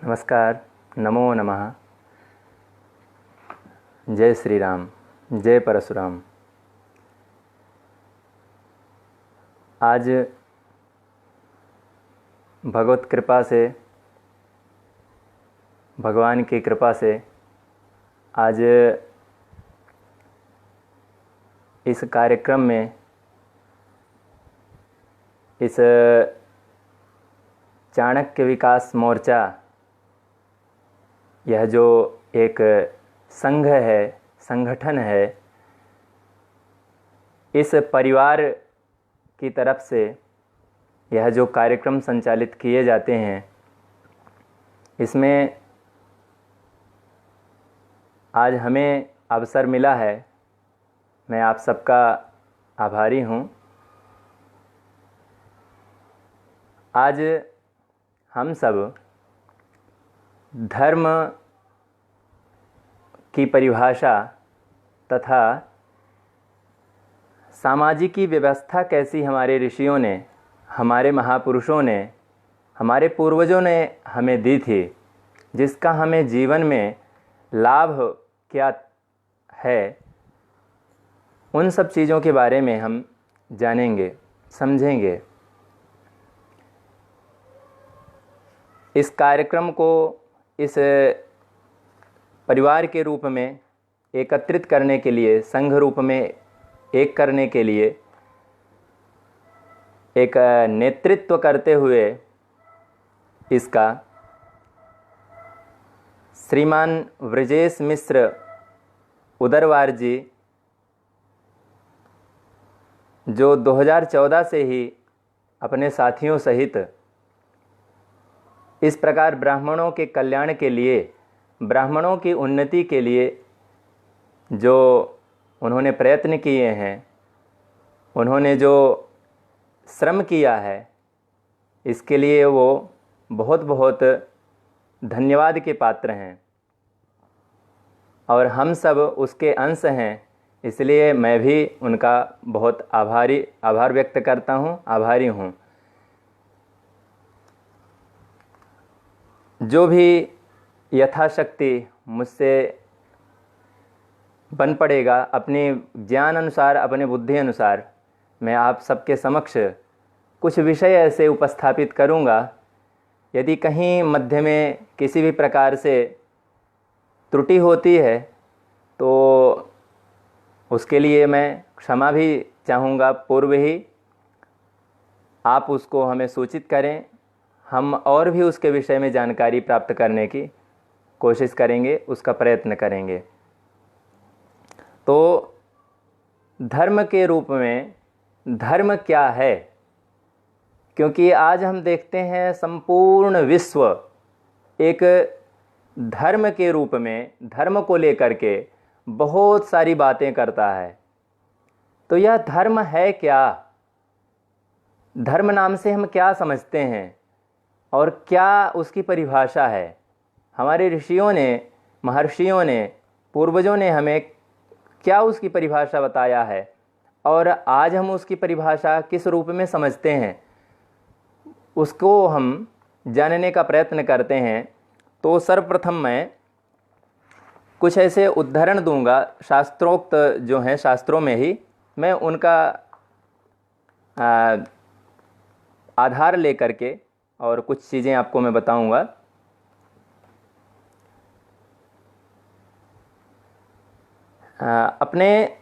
नमस्कार, नमो नमः। जय श्री राम, जय परशुराम। आज भगवत कृपा से, भगवान की कृपा से आज इस कार्यक्रम में, इस चाणक्य विकास मोर्चा, यह जो एक संघ है, संगठन है, इस परिवार की तरफ से यह जो कार्यक्रम संचालित किए जाते हैं, इसमें आज हमें अवसर मिला है। मैं आप सबका आभारी हूँ। आज हम सब धर्म की परिभाषा तथा सामाजिकी व्यवस्था कैसी हमारे ऋषियों ने, हमारे महापुरुषों ने, हमारे पूर्वजों ने हमें दी थी, जिसका हमें जीवन में लाभ क्या है, उन सब चीज़ों के बारे में हम जानेंगे, समझेंगे। इस कार्यक्रम को इस परिवार के रूप में एकत्रित करने के लिए, संघ रूप में एक करने के लिए एक नेतृत्व करते हुए इसका श्रीमान व्रजेश मिश्र उदरवार जी, जो 2014 से ही अपने साथियों सहित इस प्रकार ब्राह्मणों के कल्याण के लिए, ब्राह्मणों की उन्नति के लिए जो उन्होंने प्रयत्न किए हैं, उन्होंने जो श्रम किया है, इसके लिए वो बहुत बहुत धन्यवाद के पात्र हैं और हम सब उसके अंश हैं। इसलिए मैं भी उनका बहुत आभार व्यक्त करता हूँ, आभारी हूँ। जो भी यथाशक्ति मुझसे बन पड़ेगा, अपने ज्ञान अनुसार, अपने बुद्धि अनुसार, मैं आप सबके समक्ष कुछ विषय ऐसे उपस्थापित करूँगा। यदि कहीं मध्य में किसी भी प्रकार से त्रुटि होती है तो उसके लिए मैं क्षमा भी चाहूँगा पूर्व ही। आप उसको हमें सूचित करें, हम और भी उसके विषय में जानकारी प्राप्त करने की कोशिश करेंगे, उसका प्रयत्न करेंगे। तो धर्म के रूप में धर्म क्या है? क्योंकि आज हम देखते हैं संपूर्ण विश्व एक धर्म के रूप में, धर्म को लेकर के बहुत सारी बातें करता है। तो यह धर्म है क्या? धर्म नाम से हम क्या समझते हैं और क्या उसकी परिभाषा है? हमारे ऋषियों ने, महर्षियों ने, पूर्वजों ने हमें क्या उसकी परिभाषा बताया है और आज हम उसकी परिभाषा किस रूप में समझते हैं, उसको हम जानने का प्रयत्न करते हैं। तो सर्वप्रथम मैं कुछ ऐसे उदाहरण दूंगा, शास्त्रोक्त जो हैं, शास्त्रों में ही मैं उनका आधार लेकर के और कुछ चीज़ें आपको मैं बताऊंगा। अपने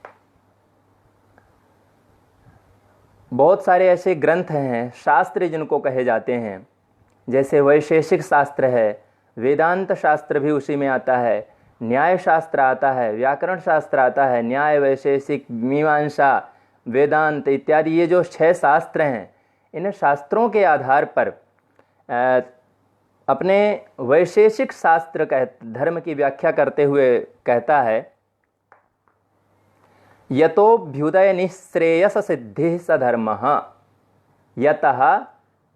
बहुत सारे ऐसे ग्रंथ हैं, शास्त्र जिनको कहे जाते हैं, जैसे वैशेषिक शास्त्र है, वेदांत शास्त्र भी उसी में आता है, न्याय शास्त्र आता है, व्याकरण शास्त्र आता है, न्याय, वैशेषिक, मीमांसा, वेदांत इत्यादि, ये जो 6 शास्त्र हैं, इन शास्त्रों के आधार पर अपने वैशेषिक शास्त्र धर्म की व्याख्या करते हुए कहता है, यतोऽभ्युदय निःश्रेयस सिद्धि स धर्मः, यतः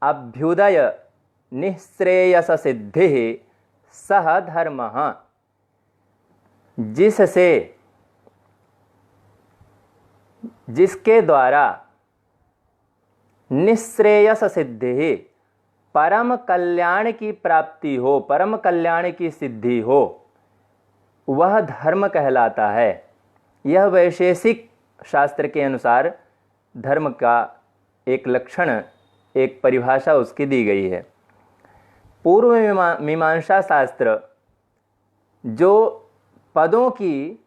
अभ्युदय निःश्रेयस सिद्धि सह धर्मः। जिससे, जिसके द्वारा निःश्रेयस सिद्धि, परम कल्याण की प्राप्ति हो, परम कल्याण की सिद्धि हो, वह धर्म कहलाता है। यह वैशेषिक शास्त्र के अनुसार धर्म का एक लक्षण, एक परिभाषा उसकी दी गई है। पूर्व मीमांसा शास्त्र जो पदों की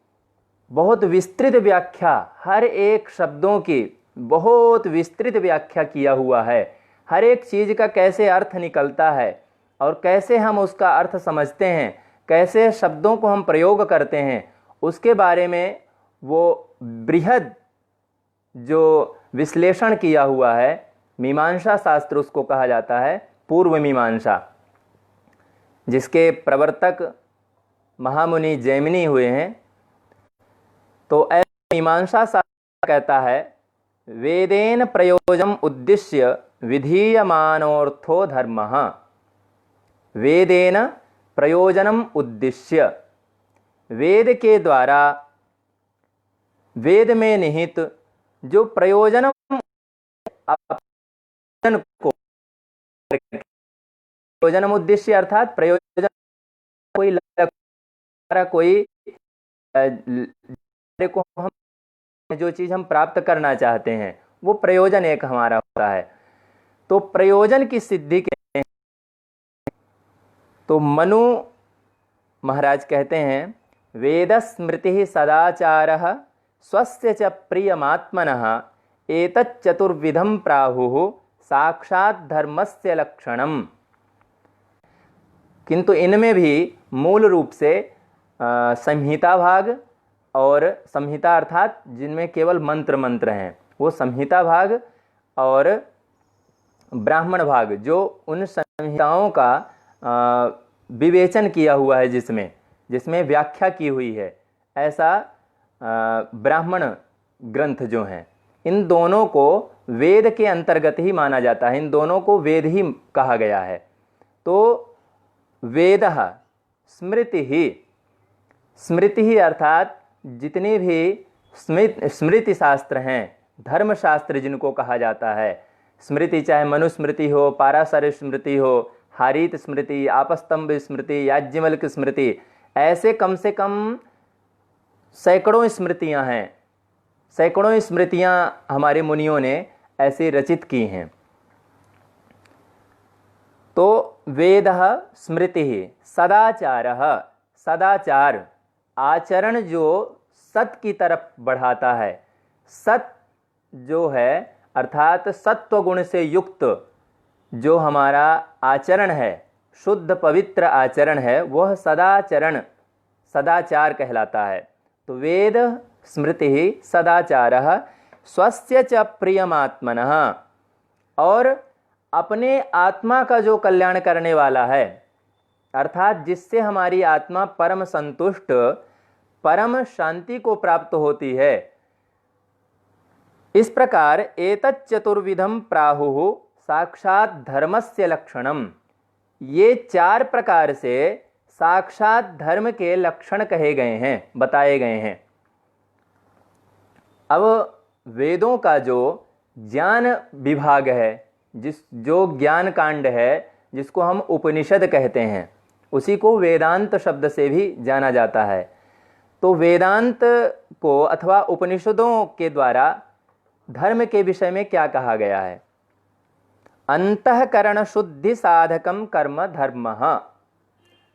बहुत विस्तृत व्याख्या, हर एक शब्दों की बहुत विस्तृत व्याख्या किया हुआ है, हर एक चीज़ का कैसे अर्थ निकलता है और कैसे हम उसका अर्थ समझते हैं, कैसे शब्दों को हम प्रयोग करते हैं, उसके बारे में वो बृहद जो विश्लेषण किया हुआ है मीमांसा शास्त्र, उसको कहा जाता है पूर्व मीमांसा, जिसके प्रवर्तक महामुनि जैमिनी हुए हैं। तो ऐसा मीमांसा शास्त्र कहता है, वेदेन प्रयोजनम उद्दिश्य विधीयमानोऽर्थो धर्मः। वेदेन प्रयोजनम उद्दिश्य, वेद के द्वारा, वेद में निहित जो प्रयोजन को, प्रयोजनम उद्देश्य अर्थात प्रयोजन कोई लक्ष्य, कोई को हम जो चीज़ हम प्राप्त करना चाहते हैं वो प्रयोजन एक हमारा होता है। तो प्रयोजन की सिद्धि के, तो मनु महाराज कहते हैं, वेद स्मृति सदाचारः स्वस्य च प्रियमात्मनः एतत् चतुर्विधं प्राहुः साक्षात् धर्मस्य लक्षणम्। किंतु इनमें भी मूल रूप से संहिता भाग और संहिता अर्थात जिनमें केवल मंत्र हैं, वो संहिता भाग और ब्राह्मण भाग, जो उन संहिताओं का विवेचन किया हुआ है, जिसमें व्याख्या की हुई है, ऐसा ब्राह्मण ग्रंथ जो हैं, इन दोनों को वेद के अंतर्गत ही माना जाता है, इन दोनों को वेद ही कहा गया है। तो वेदः स्मृति ही अर्थात जितने भी स्मृति शास्त्र हैं, धर्म शास्त्र जिनको कहा जाता है, स्मृति चाहे मनुस्मृति हो, पाराशर स्मृति हो, हारीत स्मृति, आपस्तंभ स्मृति, याज्ञवल्क्य स्मृति, ऐसे कम से कम सैकड़ों स्मृतियां हैं, सैकड़ों स्मृतियां हमारे मुनियों ने ऐसे रचित की हैं। तो वेदः स्मृति सदाचारः, सदाचार आचरण जो सत की तरफ बढ़ाता है, सत जो है अर्थात सत्व गुण से युक्त जो हमारा आचरण है, शुद्ध पवित्र आचरण है, वह सदाचार कहलाता है। तो वेद स्मृति सदाचारः स्वस्य च प्रियमात्मनः, और अपने आत्मा का जो कल्याण करने वाला है, अर्थात जिससे हमारी आत्मा परम संतुष्ट, परम शांति को प्राप्त होती है, इस प्रकार एतत् चतुर्विधम प्राहुः साक्षात धर्मस्य लक्षणम, ये चार प्रकार से साक्षात धर्म के लक्षण कहे गए हैं, बताए गए हैं। अब वेदों का जो ज्ञान विभाग है, जो ज्ञान कांड है, जिसको हम उपनिषद कहते हैं, उसी को वेदांत शब्द से भी जाना जाता है। तो वेदांत को अथवा उपनिषदों के द्वारा धर्म के विषय में क्या कहा गया है? अंतःकरण शुद्धि साधकम कर्म धर्मः।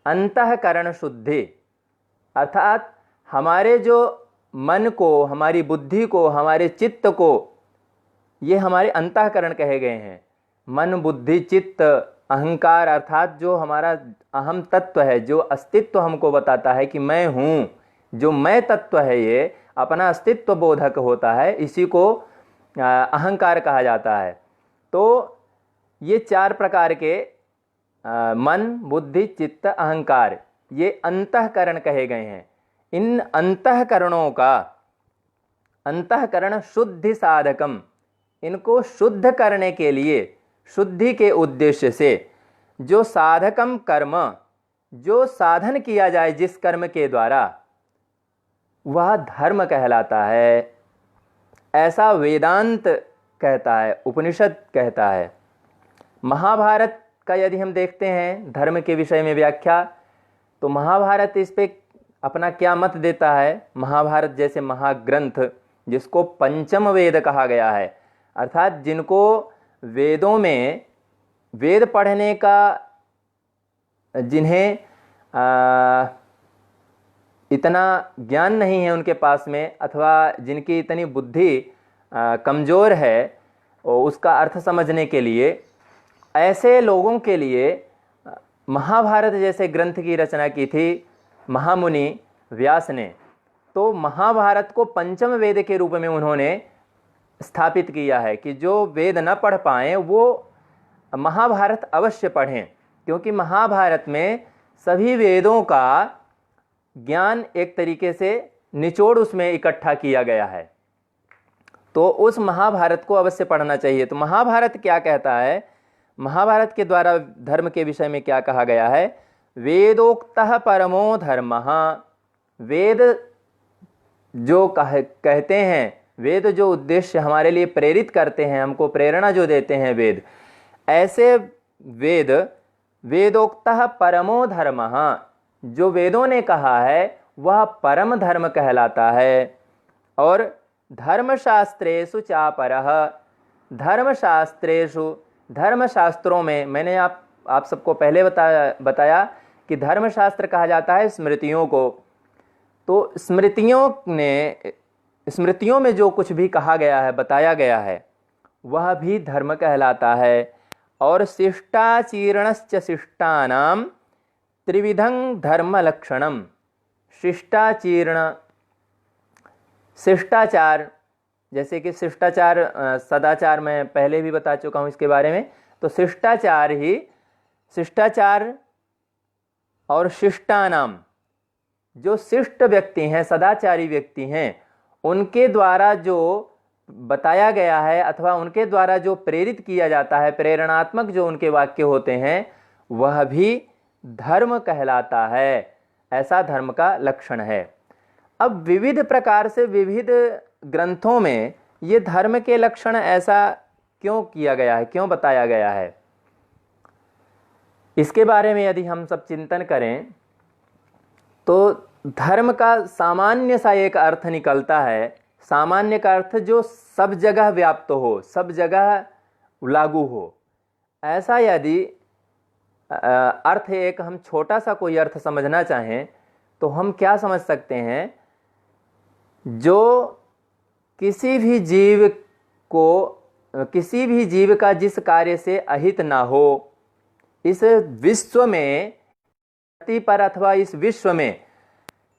अंतःकरण शुद्धि अर्थात हमारे जो मन को, हमारी बुद्धि को, हमारे चित्त को, ये हमारे अंतःकरण कहे गए हैं। मन, बुद्धि, चित्त, अहंकार अर्थात जो हमारा अहम तत्व है, जो अस्तित्व हमको बताता है कि मैं हूँ, जो मैं तत्व है, ये अपना अस्तित्व बोधक होता है, इसी को अहंकार कहा जाता है। तो ये चार प्रकार के मन, बुद्धि, चित्त, अहंकार, ये अंतःकरण कहे गए हैं। इन अंतःकरणों का, अंतःकरण शुद्धि साधकम, इनको शुद्ध करने के लिए, शुद्धि के उद्देश्य से जो साधकम कर्म, जो साधन किया जाए जिस कर्म के द्वारा, वह धर्म कहलाता है। ऐसा वेदांत कहता है, उपनिषद कहता है। महाभारत का यदि हम देखते हैं धर्म के विषय में व्याख्या, तो महाभारत इस पे अपना क्या मत देता है। महाभारत जैसे महाग्रंथ जिसको पंचम वेद कहा गया है, अर्थात जिनको वेदों में वेद पढ़ने का जिन्हें इतना ज्ञान नहीं है उनके पास में, अथवा जिनकी इतनी बुद्धि कमज़ोर है उसका अर्थ समझने के लिए, ऐसे लोगों के लिए महाभारत जैसे ग्रंथ की रचना की थी महामुनि व्यास ने। तो महाभारत को पंचम वेद के रूप में उन्होंने स्थापित किया है कि जो वेद न पढ़ पाएँ वो महाभारत अवश्य पढ़ें, क्योंकि महाभारत में सभी वेदों का ज्ञान एक तरीके से निचोड़ उसमें इकट्ठा किया गया है। तो उस महाभारत को अवश्य पढ़ना चाहिए। तो महाभारत क्या कहता है, महाभारत के द्वारा धर्म के विषय में क्या कहा गया है, वेदोक्तः परमो धर्मः। वेद जो कहते हैं, वेद जो उद्देश्य हमारे लिए प्रेरित करते हैं, हमको प्रेरणा जो देते हैं वेद, ऐसे वेद वेदोक्तः परमो धर्मः, जो वेदों ने कहा है वह परम धर्म कहलाता है। और धर्मशास्त्रेषु चापरः, धर्मशास्त्रेषु, धर्मशास्त्रों में मैंने आप सबको पहले बताया कि धर्मशास्त्र कहा जाता है स्मृतियों को। तो स्मृतियों में जो कुछ भी कहा गया है, बताया गया है, वह भी धर्म कहलाता है। और शिष्टाचीर्णश्च शिष्टानां त्रिविधं धर्म लक्षणम। शिष्टाचार, जैसे कि शिष्टाचार सदाचार मैं पहले भी बता चुका हूँ इसके बारे में। तो शिष्टाचार और शिष्टानाम, जो शिष्ट व्यक्ति हैं, सदाचारी व्यक्ति हैं, उनके द्वारा जो बताया गया है अथवा उनके द्वारा जो प्रेरित किया जाता है, प्रेरणात्मक जो उनके वाक्य होते हैं, वह भी धर्म कहलाता है। ऐसा धर्म का लक्षण है। अब विविध प्रकार से विविध ग्रंथों में ये धर्म के लक्षण ऐसा क्यों किया गया है, क्यों बताया गया है, इसके बारे में यदि हम सब चिंतन करें तो धर्म का सामान्य सा एक अर्थ निकलता है। सामान्य का अर्थ जो सब जगह व्याप्त हो, सब जगह लागू हो। ऐसा यदि अर्थ एक हम छोटा सा कोई अर्थ समझना चाहें तो हम क्या समझ सकते हैं, जो किसी भी जीव का जिस कार्य से अहित ना हो, इस विश्व में, धरती पर अथवा इस विश्व में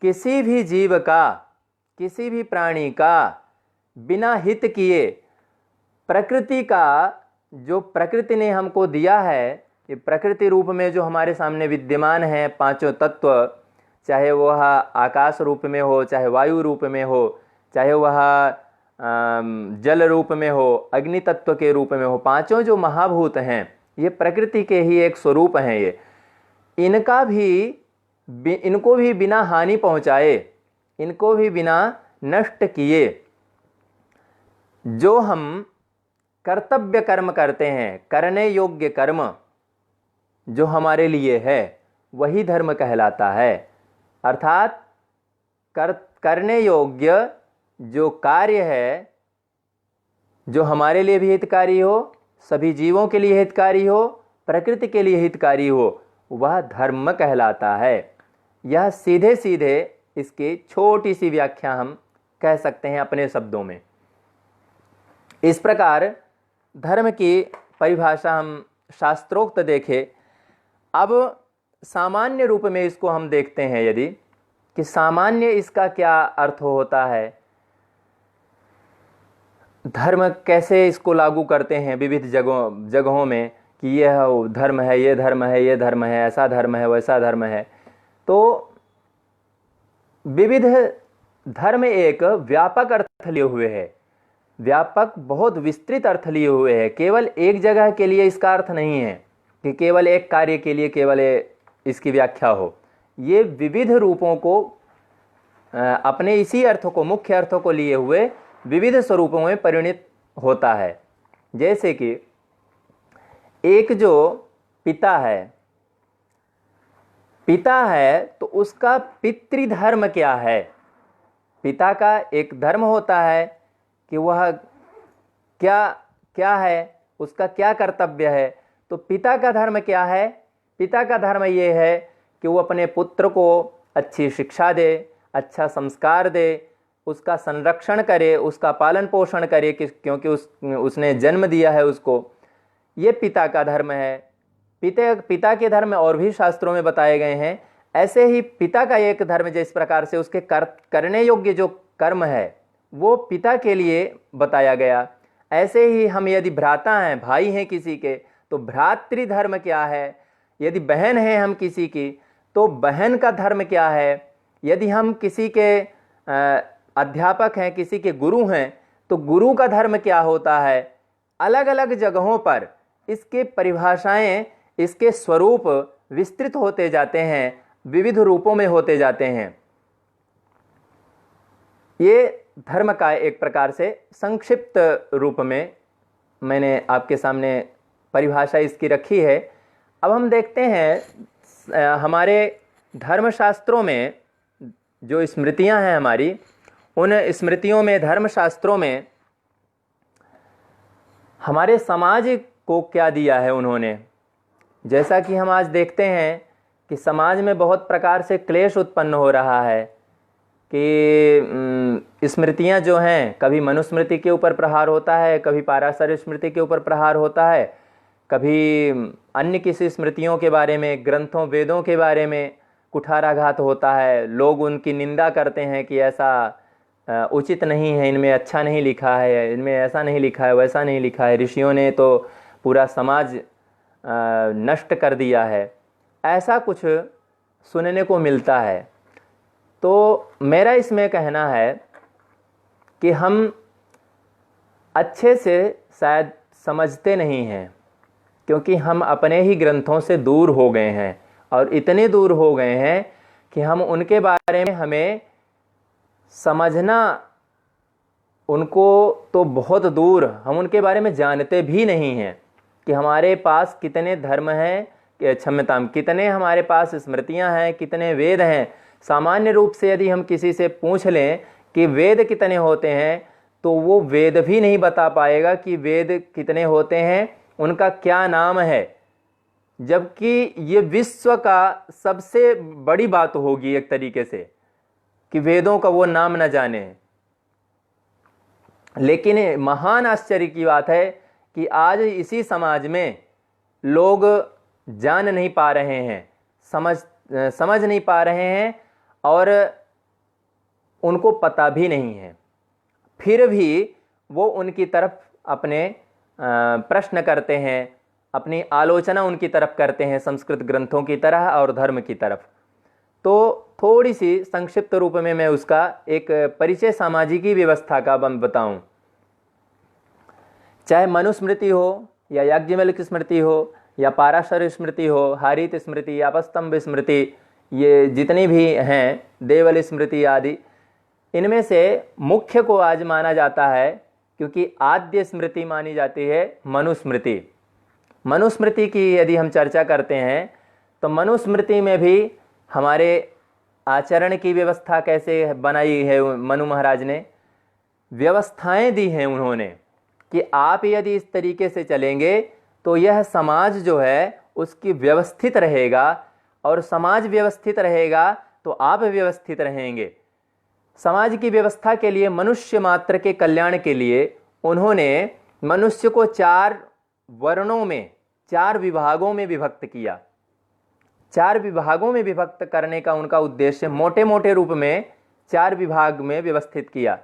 किसी भी जीव का, किसी भी प्राणी का बिना हित किए, प्रकृति का, जो प्रकृति ने हमको दिया है, ये प्रकृति रूप में जो हमारे सामने विद्यमान है पांचों तत्व, चाहे वह आकाश रूप में हो, चाहे वायु रूप में हो, चाहे वह जल रूप में हो, अग्नि तत्व के रूप में हो, पांचों जो महाभूत हैं ये प्रकृति के ही एक स्वरूप हैं। ये इनको भी बिना हानि पहुंचाए, इनको भी बिना नष्ट किए जो हम कर्तव्य कर्म करते हैं, करने योग्य कर्म जो हमारे लिए है, वही धर्म कहलाता है। अर्थात करने योग्य जो कार्य है, जो हमारे लिए भी हितकारी हो, सभी जीवों के लिए हितकारी हो, प्रकृति के लिए हितकारी हो, वह धर्म कहलाता है। यह सीधे सीधे इसकी छोटी सी व्याख्या हम कह सकते हैं अपने शब्दों में। इस प्रकार धर्म की परिभाषा हम शास्त्रोक्त देखें। अब सामान्य रूप में इसको हम देखते हैं यदि, कि सामान्य इसका क्या अर्थ होता है, धर्म कैसे इसको लागू करते हैं विविध जगहों में, कि यह धर्म है, ये धर्म है, ये धर्म है, ऐसा धर्म है, वैसा धर्म है। तो विविध धर्म एक व्यापक अर्थ लिए हुए है, व्यापक बहुत विस्तृत अर्थ लिए हुए है। केवल एक जगह के लिए इसका अर्थ नहीं है कि केवल एक कार्य के लिए केवल इसकी व्याख्या हो। ये विविध रूपों को अपने इसी अर्थों को, मुख्य अर्थों को लिए हुए विविध स्वरूपों में परिणित होता है। जैसे कि एक जो पिता है, पिता है तो उसका पितृधर्म क्या है? पिता का एक धर्म होता है कि वह क्या क्या है, उसका क्या कर्तव्य है। तो पिता का धर्म क्या है? पिता का धर्म ये है कि वो अपने पुत्र को अच्छी शिक्षा दे, अच्छा संस्कार दे, उसका संरक्षण करे, उसका पालन पोषण करे, क्योंकि उसने जन्म दिया है उसको। ये पिता का धर्म है। पिता के धर्म और भी शास्त्रों में बताए गए हैं। ऐसे ही पिता का एक धर्म जिस प्रकार से उसके करने योग्य जो कर्म है वो पिता के लिए बताया गया, ऐसे ही हम यदि भ्राता हैं, भाई हैं किसी के, तो भ्रातृ धर्म क्या है? यदि बहन है हम किसी की तो बहन का धर्म क्या है? यदि हम किसी के अध्यापक हैं, किसी के गुरु हैं, तो गुरु का धर्म क्या होता है? अलग अलग जगहों पर इसके परिभाषाएं, इसके स्वरूप विस्तृत होते जाते हैं, विविध रूपों में होते जाते हैं। ये धर्म का एक प्रकार से संक्षिप्त रूप में मैंने आपके सामने परिभाषा इसकी रखी है। अब हम देखते हैं हमारे धर्मशास्त्रों में जो स्मृतियां हैं हमारी, उन स्मृतियों में, धर्मशास्त्रों में हमारे समाज को क्या दिया है उन्होंने। जैसा कि हम आज देखते हैं कि समाज में बहुत प्रकार से क्लेश उत्पन्न हो रहा है कि स्मृतियां जो हैं, कभी मनुस्मृति के ऊपर प्रहार होता है, कभी पाराशर स्मृति के ऊपर प्रहार होता है, कभी अन्य किसी स्मृतियों के बारे में, ग्रंथों, वेदों के बारे में कुठाराघात होता है। लोग उनकी निंदा करते हैं कि ऐसा उचित नहीं है, इनमें अच्छा नहीं लिखा है, इनमें ऐसा नहीं लिखा है, वैसा नहीं लिखा है, ऋषियों ने तो पूरा समाज नष्ट कर दिया है। ऐसा कुछ सुनने को मिलता है। तो मेरा इसमें कहना है कि हम अच्छे से शायद समझते नहीं हैं, क्योंकि हम अपने ही ग्रंथों से दूर हो गए हैं, और इतने दूर हो गए हैं कि हम उनके बारे में हमें समझना, उनको तो बहुत दूर, हम उनके बारे में जानते भी नहीं हैं कि हमारे पास कितने धर्म हैं, क्षम्यताम, कितने हमारे पास स्मृतियां हैं, कितने वेद हैं। सामान्य रूप से यदि हम किसी से पूछ लें कि वेद कितने होते हैं, तो वो वेद भी नहीं बता पाएगा कि वेद कितने होते हैं, उनका क्या नाम है। जबकि ये विश्व का सबसे बड़ी बात होगी एक तरीके से कि वेदों का वो नाम न जाने। लेकिन महान आश्चर्य की बात है कि आज इसी समाज में लोग जान नहीं पा रहे हैं, समझ नहीं पा रहे हैं, और उनको पता भी नहीं है। फिर भी वो उनकी तरफ अपने प्रश्न करते हैं, अपनी आलोचना उनकी तरफ करते हैं, संस्कृत ग्रंथों की तरह और धर्म की तरफ। तो थोड़ी सी संक्षिप्त रूप में मैं उसका एक परिचय सामाजिकी व्यवस्था का बताऊं। चाहे मनुस्मृति हो या याज्ञवल्क्य स्मृति हो या पाराशर स्मृति हो, हारीत स्मृति, आपस्तंभ स्मृति, ये जितनी भी हैं, देवल स्मृति आदि, इनमें से मुख्य को आज माना जाता है, क्योंकि आद्य स्मृति मानी जाती है मनुस्मृति। मनुस्मृति की यदि हम चर्चा करते हैं तो मनुस्मृति में भी हमारे आचरण की व्यवस्था कैसे बनाई है, मनु महाराज ने व्यवस्थाएं दी हैं उन्होंने कि आप यदि इस तरीके से चलेंगे तो यह समाज जो है उसकी व्यवस्थित रहेगा, और समाज व्यवस्थित रहेगा तो आप व्यवस्थित रहेंगे। समाज की व्यवस्था के लिए, मनुष्य मात्र के कल्याण के लिए उन्होंने मनुष्य को 4 वर्णों में, 4 विभागों में विभक्त किया। 4 विभागों में विभक्त करने का उनका उद्देश्य मोटे मोटे रूप में 4 विभाग में व्यवस्थित किया।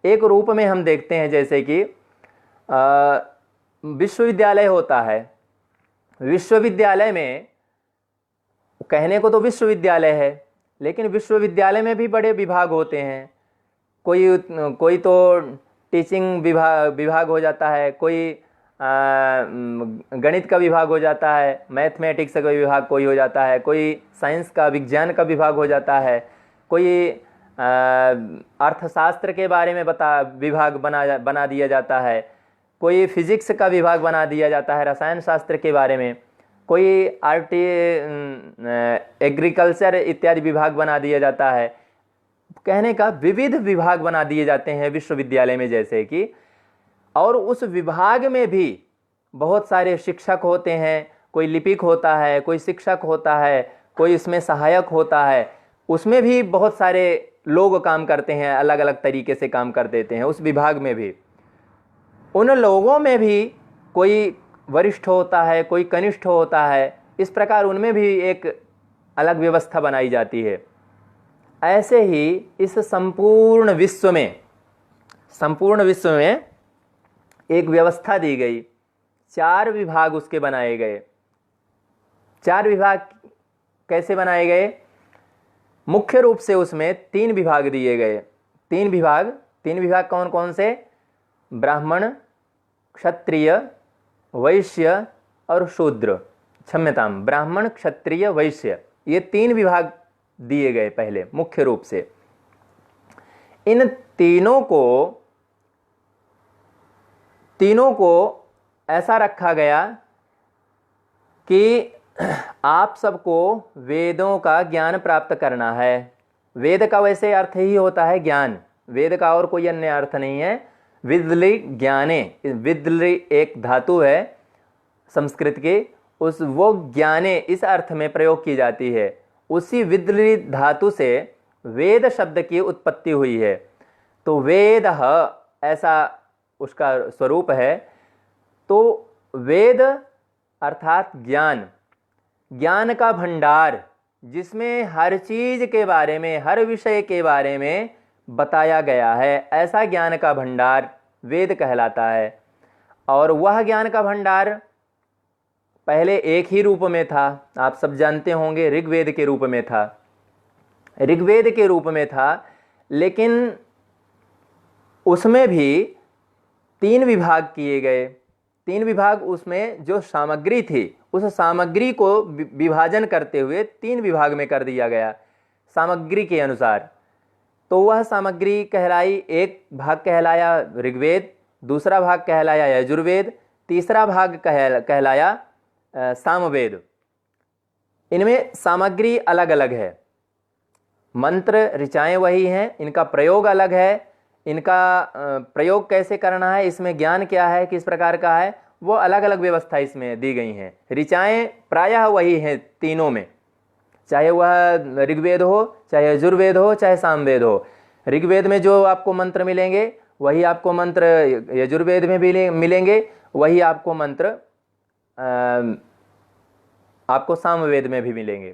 एक रूप में हम देखते हैं जैसे कि विश्वविद्यालय होता है। विश्वविद्यालय में, कहने को तो विश्वविद्यालय है, लेकिन विश्वविद्यालय में भी बड़े विभाग होते हैं। कोई तो टीचिंग विभाग हो जाता है, कोई गणित का विभाग हो जाता है, मैथमेटिक्स का विभाग कोई हो जाता है, कोई साइंस का, विज्ञान का विभाग हो जाता है, कोई अर्थशास्त्र के बारे में विभाग बना दिया जाता है, कोई फिजिक्स का विभाग बना दिया जाता है, रसायन शास्त्र के बारे में। कोई एग्रीकल्चर इत्यादि विभाग बना दिया जाता है। कहने का विविध विभाग बना दिए जाते हैं विश्वविद्यालय में जैसे कि, और उस विभाग में भी बहुत सारे शिक्षक होते हैं, कोई लिपिक होता है, कोई शिक्षक होता है, कोई इसमें सहायक होता है, उसमें भी बहुत सारे लोग काम करते हैं, अलग अलग तरीके से काम कर देते हैं उस विभाग में भी। उन लोगों में भी कोई वरिष्ठ होता है, कोई कनिष्ठ होता है, इस प्रकार उनमें भी एक अलग व्यवस्था बनाई जाती है। ऐसे ही इस संपूर्ण विश्व में एक व्यवस्था दी गई, 4 विभाग उसके बनाए गए। 4 विभाग कैसे बनाए गए? मुख्य रूप से उसमें 3 विभाग दिए गए। 3 विभाग कौन कौन से? ब्राह्मण, क्षत्रिय, वैश्य और शूद्र। क्षम्यताम, ब्राह्मण, क्षत्रिय, वैश्य, ये 3 विभाग दिए गए पहले मुख्य रूप से। इन तीनों को ऐसा रखा गया कि आप सबको वेदों का ज्ञान प्राप्त करना है। वेद का वैसे अर्थ ही होता है ज्ञान, वेद का और कोई अन्य अर्थ नहीं है। विद्लि ज्ञाने, विद्लि एक धातु है संस्कृत की, वो ज्ञाने इस अर्थ में प्रयोग की जाती है। उसी विद्लि धातु से वेद शब्द की उत्पत्ति हुई है। तो वेद ऐसा उसका स्वरूप है। तो वेद अर्थात ज्ञान का भंडार, जिसमें हर चीज के बारे में, हर विषय के बारे में बताया गया है, ऐसा ज्ञान का भंडार वेद कहलाता है। और वह ज्ञान का भंडार पहले एक ही रूप में था, आप सब जानते होंगे, ऋग्वेद के रूप में था। लेकिन उसमें भी 3 विभाग किए गए। 3 विभाग, उसमें जो सामग्री थी उस सामग्री को विभाजन करते हुए 3 विभाग में कर दिया गया सामग्री के अनुसार। तो वह सामग्री कहलाई, एक भाग कहलाया ऋग्वेद, दूसरा भाग कहलाया यजुर्वेद, तीसरा भाग कहलाया सामवेद। इनमें सामग्री अलग अलग है, मंत्र ऋचाएं वही हैं, इनका प्रयोग अलग है। इनका प्रयोग कैसे करना है, इसमें ज्ञान क्या है, किस प्रकार का है, वो अलग अलग व्यवस्था इसमें दी गई हैं। ऋचाएं प्रायः वही हैं तीनों में, चाहे वह ऋग्वेद हो, चाहे यजुर्वेद हो, चाहे सामवेद हो। ऋग्वेद में जो आपको मंत्र मिलेंगे वही आपको मंत्र यजुर्वेद में भी मिलेंगे, वही आपको मंत्र आपको सामवेद में भी मिलेंगे।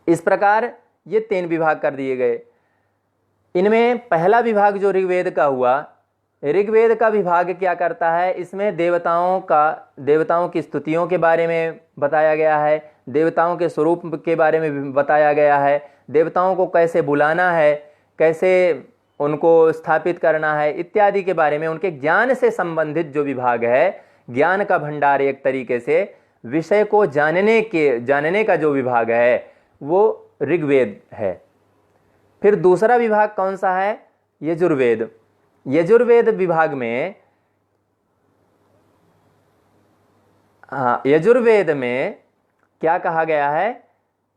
इस प्रकार ये 3 विभाग कर दिए गए। इनमें पहला विभाग जो ऋग्वेद का हुआ, ऋग्वेद का विभाग क्या करता है, इसमें देवताओं की स्तुतियों के बारे में बताया गया है, देवताओं के स्वरूप के बारे में बताया गया है, देवताओं को कैसे बुलाना है, कैसे उनको स्थापित करना है इत्यादि के बारे में, उनके ज्ञान से संबंधित जो विभाग है, ज्ञान का भंडार, एक तरीके से विषय को जानने का जो विभाग है वो ऋग्वेद है। फिर दूसरा विभाग कौन सा है? यजुर्वेद। यजुर्वेद विभाग में यजुर्वेद में क्या कहा गया है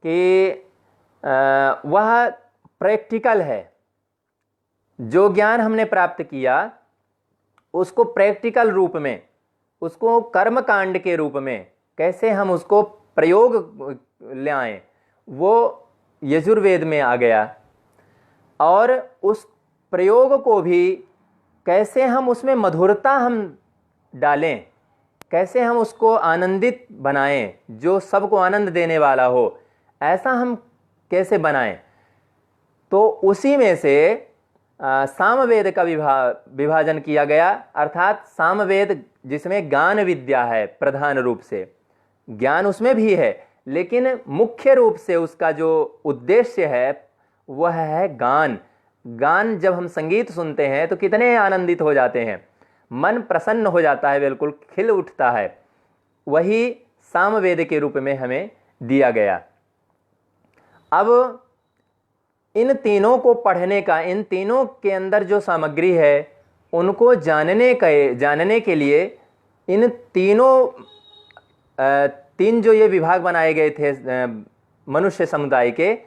कि वह प्रैक्टिकल है। जो ज्ञान हमने प्राप्त किया उसको प्रैक्टिकल रूप में, उसको कर्म कांड के रूप में कैसे हम उसको प्रयोग ले आएं, वो यजुर्वेद में आ गया। और उस प्रयोग को भी कैसे हम उसमें मधुरता हम डालें, कैसे हम उसको आनंदित बनाएं, जो सबको आनंद देने वाला हो, ऐसा हम कैसे बनाएं। तो उसी में से सामवेद का विभाजन किया गया। अर्थात सामवेद जिसमें ज्ञान विद्या है, प्रधान रूप से ज्ञान उसमें भी है, लेकिन मुख्य रूप से उसका जो उद्देश्य है वह है गान। गान, जब हम संगीत सुनते हैं तो कितने आनंदित हो जाते हैं, मन प्रसन्न हो जाता है, बिल्कुल खिल उठता है। वही सामवेद के रूप में हमें दिया गया। अब इन तीनों को पढ़ने का, इन तीनों के अंदर जो सामग्री है उनको जानने के लिए इन तीन जो ये विभाग बनाए गए थे मनुष्य समुदाय के,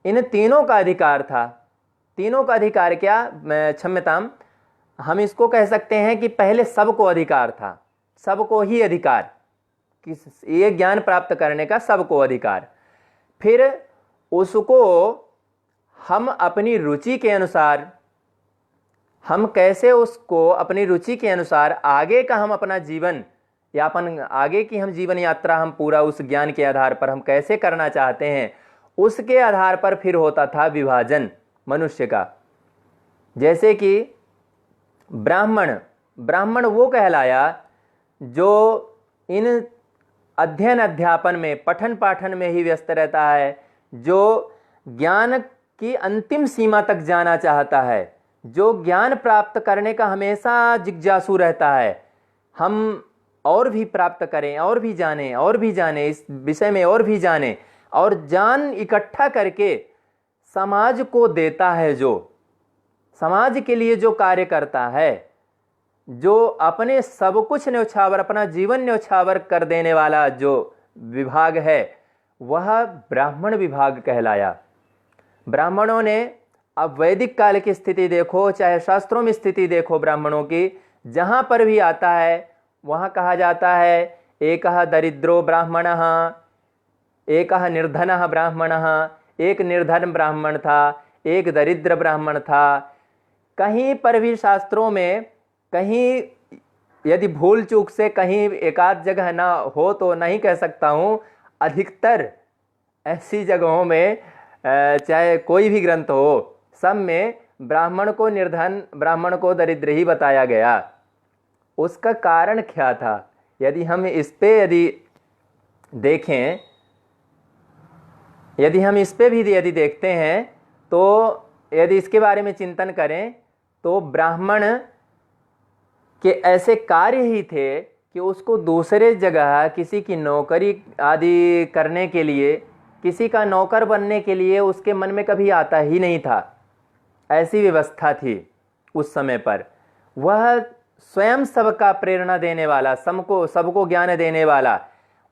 इन तीनों का अधिकार था। तीनों का अधिकार क्या, क्षम्यताम, हम इसको कह सकते हैं कि पहले सबको अधिकार था, सबको ही अधिकार, कि ये ज्ञान प्राप्त करने का सबको अधिकार। फिर उसको हम अपनी रुचि के अनुसार, हम कैसे उसको अपनी रुचि के अनुसार आगे का हम अपना जीवन यापन, आगे की हम जीवन यात्रा हम पूरा उस ज्ञान के आधार पर हम कैसे करना चाहते हैं, उसके आधार पर फिर होता था विभाजन मनुष्य का। जैसे कि ब्राह्मण वो कहलाया जो इन अध्ययन अध्यापन में, पठन पाठन में ही व्यस्त रहता है, जो ज्ञान की अंतिम सीमा तक जाना चाहता है, जो ज्ञान प्राप्त करने का हमेशा जिज्ञासु रहता है, हम और भी प्राप्त करें, और भी जानें, इस विषय में और भी जानें, और ज्ञान इकट्ठा करके समाज को देता है, जो समाज के लिए जो कार्य करता है, जो अपने सब कुछ न्यौछावर, अपना जीवन न्यौछावर कर देने वाला जो विभाग है, वह ब्राह्मण विभाग कहलाया। ब्राह्मणों ने, अब वैदिक काल की स्थिति देखो, चाहे शास्त्रों में स्थिति देखो ब्राह्मणों की, जहां पर भी आता है वहां कहा जाता है एकः दरिद्रो ब्राह्मणः, एकः निर्धनः ब्राह्मणः, एक निर्धन ब्राह्मण था, एक दरिद्र ब्राह्मण था। कहीं पर भी शास्त्रों में, कहीं यदि भूल चूक से कहीं एकाध जगह ना हो तो नहीं कह सकता हूँ, अधिकतर ऐसी जगहों में चाहे कोई भी ग्रंथ हो, सब में ब्राह्मण को निर्धन, ब्राह्मण को दरिद्र ही बताया गया। उसका कारण क्या था? यदि हम इस पे देखें, यदि हम इस पे भी यदि देखते हैं, तो यदि इसके बारे में चिंतन करें तो ब्राह्मण के ऐसे कार्य ही थे कि उसको दूसरे जगह किसी की नौकरी आदि करने के लिए, किसी का नौकर बनने के लिए उसके मन में कभी आता ही नहीं था। ऐसी व्यवस्था थी उस समय पर। वह स्वयं सबका प्रेरणा देने वाला, सबको ज्ञान देने वाला,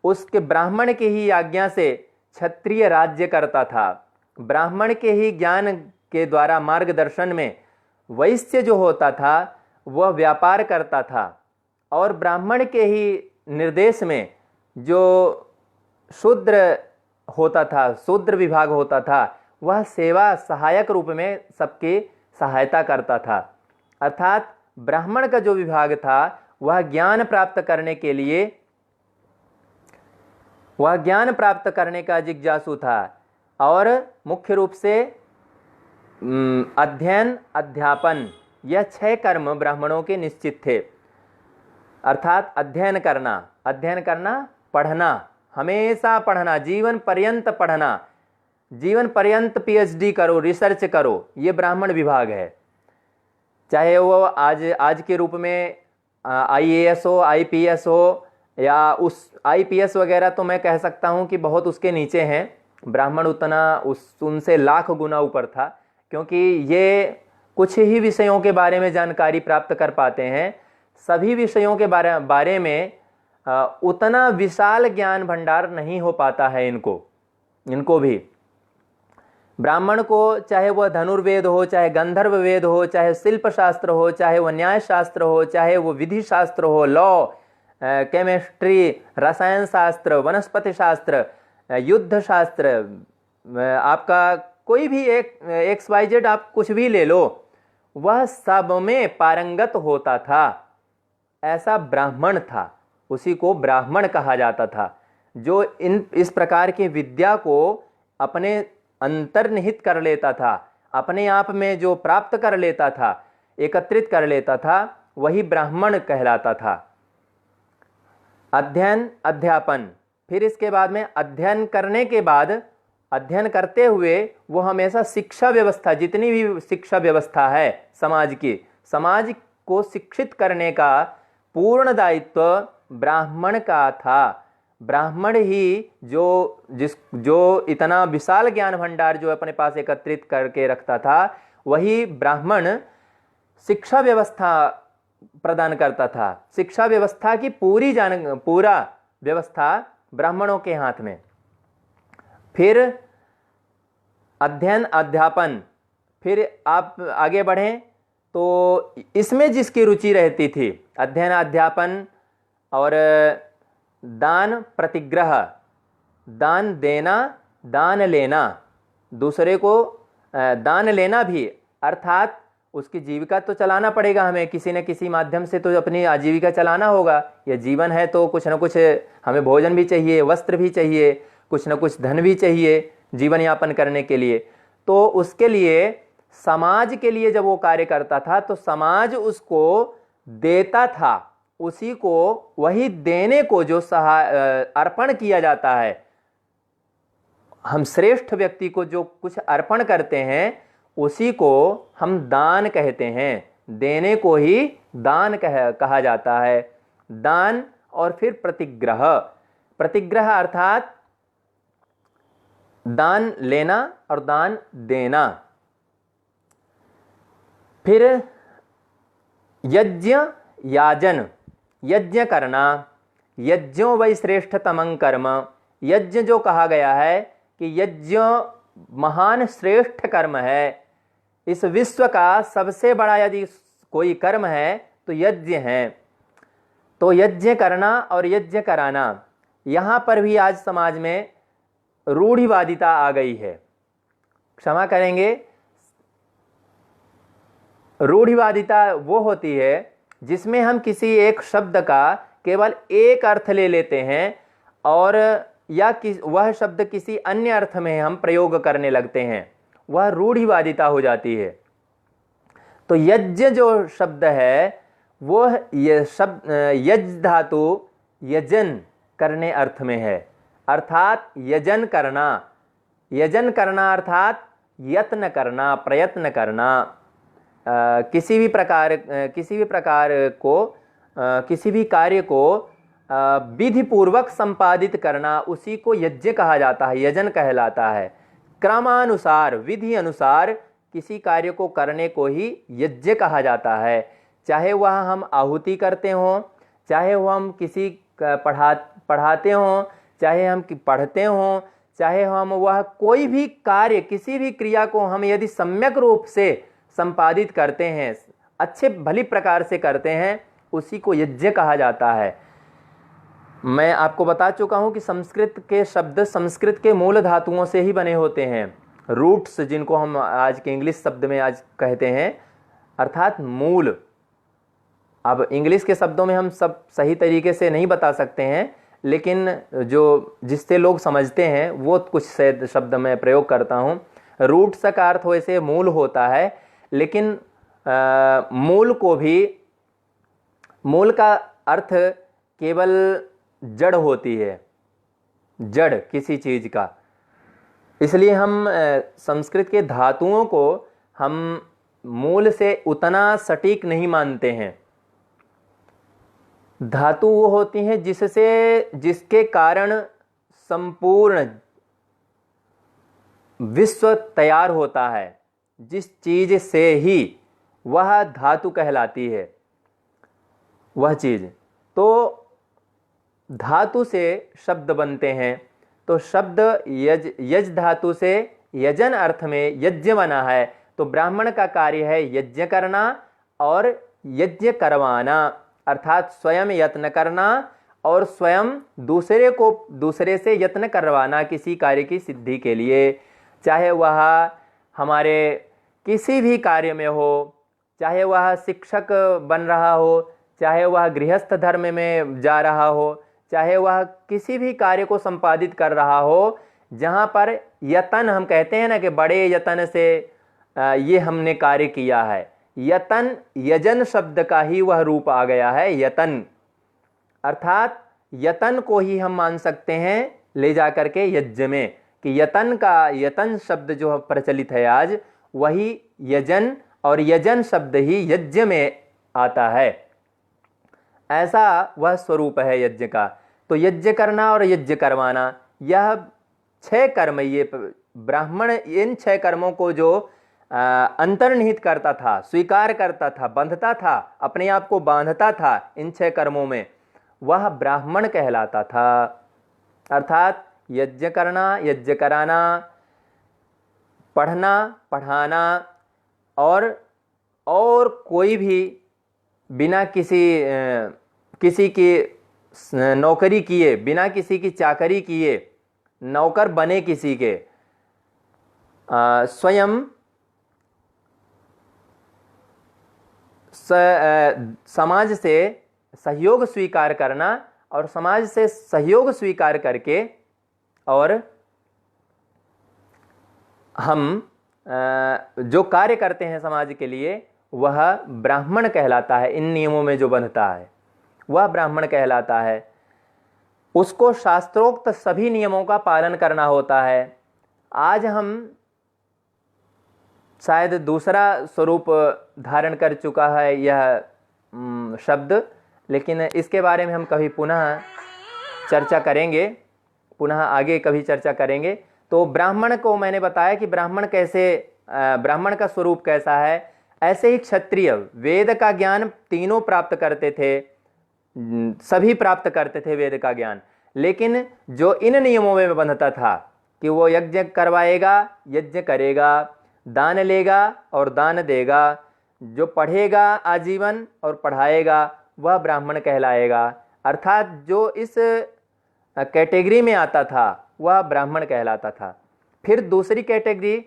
उसके ब्राह्मण के ही आज्ञा से क्षत्रिय राज्य करता था। ब्राह्मण के ही ज्ञान के द्वारा मार्गदर्शन में वैश्य जो होता था वह व्यापार करता था, और ब्राह्मण के ही निर्देश में जो शूद्र होता था, शूद्र विभाग होता था, वह सेवा सहायक रूप में सबकी सहायता करता था। अर्थात ब्राह्मण का जो विभाग था वह ज्ञान प्राप्त करने के लिए, वह ज्ञान प्राप्त करने का जिज्ञासु था, और मुख्य रूप से अध्ययन अध्यापन, यह 6 कर्म ब्राह्मणों के निश्चित थे। अर्थात अध्ययन करना, पढ़ना, हमेशा पढ़ना, जीवन पर्यंत पढ़ना, जीवन पर्यंत PhD करो, रिसर्च करो, ये ब्राह्मण विभाग है। चाहे वो आज के रूप में IAS हो, IPS हो, या उस IPS वगैरह तो मैं कह सकता हूँ कि बहुत उसके नीचे हैं। ब्राह्मण उतना उनसे लाख गुना ऊपर था, क्योंकि ये कुछ ही विषयों के बारे में जानकारी प्राप्त कर पाते हैं। सभी विषयों के बारे में उतना विशाल ज्ञान भंडार नहीं हो पाता है इनको भी। ब्राह्मण को चाहे वह धनुर्वेद हो, चाहे गंधर्व वेद हो, चाहे शिल्प शास्त्र हो, चाहे वह न्याय शास्त्र हो, चाहे वो विधि शास्त्र हो, लॉ, केमिस्ट्री, रसायन शास्त्र, वनस्पति शास्त्र, युद्ध शास्त्र, आपका कोई भी एक XYZ आप कुछ भी ले लो, वह सब में पारंगत होता था। ऐसा ब्राह्मण था, उसी को ब्राह्मण कहा जाता था, जो इस प्रकार की विद्या को अपने अंतर्निहित कर लेता था, अपने आप में जो प्राप्त कर लेता था, एकत्रित कर लेता था, वही ब्राह्मण कहलाता था। अध्ययन अध्यापन, फिर इसके बाद में अध्ययन करने के बाद, अध्ययन करते हुए वो हमेशा शिक्षा व्यवस्था, जितनी भी शिक्षा व्यवस्था है समाज की, समाज को शिक्षित करने का पूर्ण दायित्व ब्राह्मण का था। ब्राह्मण ही जो इतना विशाल ज्ञान भंडार जो अपने पास एकत्रित करके रखता था, वही ब्राह्मण शिक्षा व्यवस्था प्रदान करता था। शिक्षा व्यवस्था की पूरा व्यवस्था ब्राह्मणों के हाथ में। फिर अध्ययन अध्यापन, फिर आप आगे बढ़ें तो इसमें जिसकी रुचि रहती थी, अध्ययन अध्यापन और दान प्रतिग्रह, दान देना, दान लेना, दूसरे को दान लेना भी, अर्थात उसकी जीविका तो चलाना पड़ेगा हमें, किसी न किसी माध्यम से तो अपनी आजीविका चलाना होगा। यह जीवन है तो कुछ न कुछ हमें भोजन भी चाहिए, वस्त्र भी चाहिए, कुछ न कुछ धन भी चाहिए जीवन यापन करने के लिए। तो उसके लिए समाज के लिए जब वो कार्य करता था तो समाज उसको देता था, उसी को वही देने को जो अर्पण किया जाता है, हम श्रेष्ठ व्यक्ति को जो कुछ अर्पण करते हैं उसी को हम दान कहते हैं, देने को ही दान कहा जाता है। दान और फिर प्रतिग्रह, प्रतिग्रह अर्थात दान लेना और दान देना। फिर यज्ञ याजन, यज्ञ करना, यज्ञों वै श्रेष्ठतमं कर्म, यज्ञ जो कहा गया है कि यज्ञ महान श्रेष्ठ कर्म है, इस विश्व का सबसे बड़ा यदि कोई कर्म है तो यज्ञ है। तो यज्ञ करना और यज्ञ कराना, यहाँ पर भी आज समाज में रूढ़िवादिता आ गई है, क्षमा करेंगे। रूढ़िवादिता वो होती है जिसमें हम किसी एक शब्द का केवल एक अर्थ ले लेते हैं और या वह शब्द किसी अन्य अर्थ में हम प्रयोग करने लगते हैं, वह रूढ़िवादिता हो जाती है। तो यज्ञ जो शब्द है वो ये शब्द यज्ञ धातु यजन करने अर्थ में है, अर्थात यजन करना। यजन करना अर्थात यत्न करना, प्रयत्न करना, किसी भी कार्य को विधि पूर्वक संपादित करना, उसी को यज्ञ कहा जाता है, यजन कहलाता है। क्रमानुसार, विधि अनुसार किसी कार्य को करने को ही यज्ञ कहा जाता है। चाहे वह हम आहुति करते हों, चाहे वह हम किसी पढ़ाते हों, चाहे हम पढ़ते हों, चाहे हम वह कोई भी कार्य, किसी भी क्रिया को हम यदि सम्यक रूप से संपादित करते हैं, अच्छे भली प्रकार से करते हैं, उसी को यज्ञ कहा जाता है। मैं आपको बता चुका हूं कि संस्कृत के शब्द संस्कृत के मूल धातुओं से ही बने होते हैं, रूट्स जिनको हम आज के इंग्लिश शब्द में आज कहते हैं, अर्थात मूल। अब इंग्लिश के शब्दों में हम सब सही तरीके से नहीं बता सकते हैं, लेकिन जो जिससे लोग समझते हैं वो कुछ शब्द मैं प्रयोग करता हूं। रूट्स का अर्थ वैसे मूल होता है, लेकिन मूल का अर्थ केवल जड़ होती है, जड़ किसी चीज का। इसलिए हम संस्कृत के धातुओं को हम मूल से उतना सटीक नहीं मानते हैं। धातु वो होती हैं जिसके कारण संपूर्ण विश्व तैयार होता है, जिस चीज से ही वह धातु कहलाती है वह चीज। तो धातु से शब्द बनते हैं, तो शब्द यज धातु से यजन अर्थ में यज्ञ बना है। तो ब्राह्मण का कार्य है यज्ञ करना और यज्ञ करवाना, अर्थात स्वयं यत्न करना और स्वयं दूसरे से यत्न करवाना किसी कार्य की सिद्धि के लिए। चाहे वह हमारे किसी भी कार्य में हो, चाहे वह शिक्षक बन रहा हो, चाहे वह गृहस्थ धर्म में जा रहा हो, चाहे वह किसी भी कार्य को संपादित कर रहा हो, जहाँ पर यतन हम कहते हैं ना कि बड़े यतन से ये हमने कार्य किया है, यतन यजन शब्द का ही वह रूप आ गया है यतन, अर्थात यतन को ही हम मान सकते हैं ले जा करके यज्ञ में, कि यतन शब्द जो प्रचलित है आज, वही यजन और यजन शब्द ही यज्ञ में आता है। ऐसा वह स्वरूप है यज्ञ का। तो यज्ञ करना और यज्ञ करवाना, यह 6 कर्म, ये ब्राह्मण इन 6 कर्मों को जो अंतर्निहित करता था, स्वीकार करता था, बंधता था, अपने आप को बांधता था इन 6 कर्मों में, वह ब्राह्मण कहलाता था। अर्थात यज्ञ करना, यज्ञ कराना, पढ़ना, पढ़ाना, और कोई भी बिना किसी की नौकरी किए, बिना किसी की चाकरी किए, नौकर बने किसी के, स्वयं समाज से सहयोग स्वीकार करना, और समाज से सहयोग स्वीकार करके और हम जो कार्य करते हैं समाज के लिए, वह ब्राह्मण कहलाता है। इन नियमों में जो बंधता है वह ब्राह्मण कहलाता है। उसको शास्त्रोक्त सभी नियमों का पालन करना होता है। आज हम शायद दूसरा स्वरूप धारण कर चुका है यह शब्द, लेकिन इसके बारे में हम कभी पुनः चर्चा करेंगे, पुनः आगे कभी चर्चा करेंगे। तो ब्राह्मण को मैंने बताया कि ब्राह्मण ब्राह्मण का स्वरूप कैसा है। ऐसे ही क्षत्रिय वेद का ज्ञान तीनों प्राप्त करते थे, सभी प्राप्त करते थे वेद का ज्ञान, लेकिन जो इन नियमों में बंधता था कि वो यज्ञ करवाएगा, यज्ञ करेगा, दान लेगा और दान देगा, जो पढ़ेगा आजीवन और पढ़ाएगा वह ब्राह्मण कहलाएगा। अर्थात जो इस कैटेगरी में आता था वह ब्राह्मण कहलाता था। फिर दूसरी कैटेगरी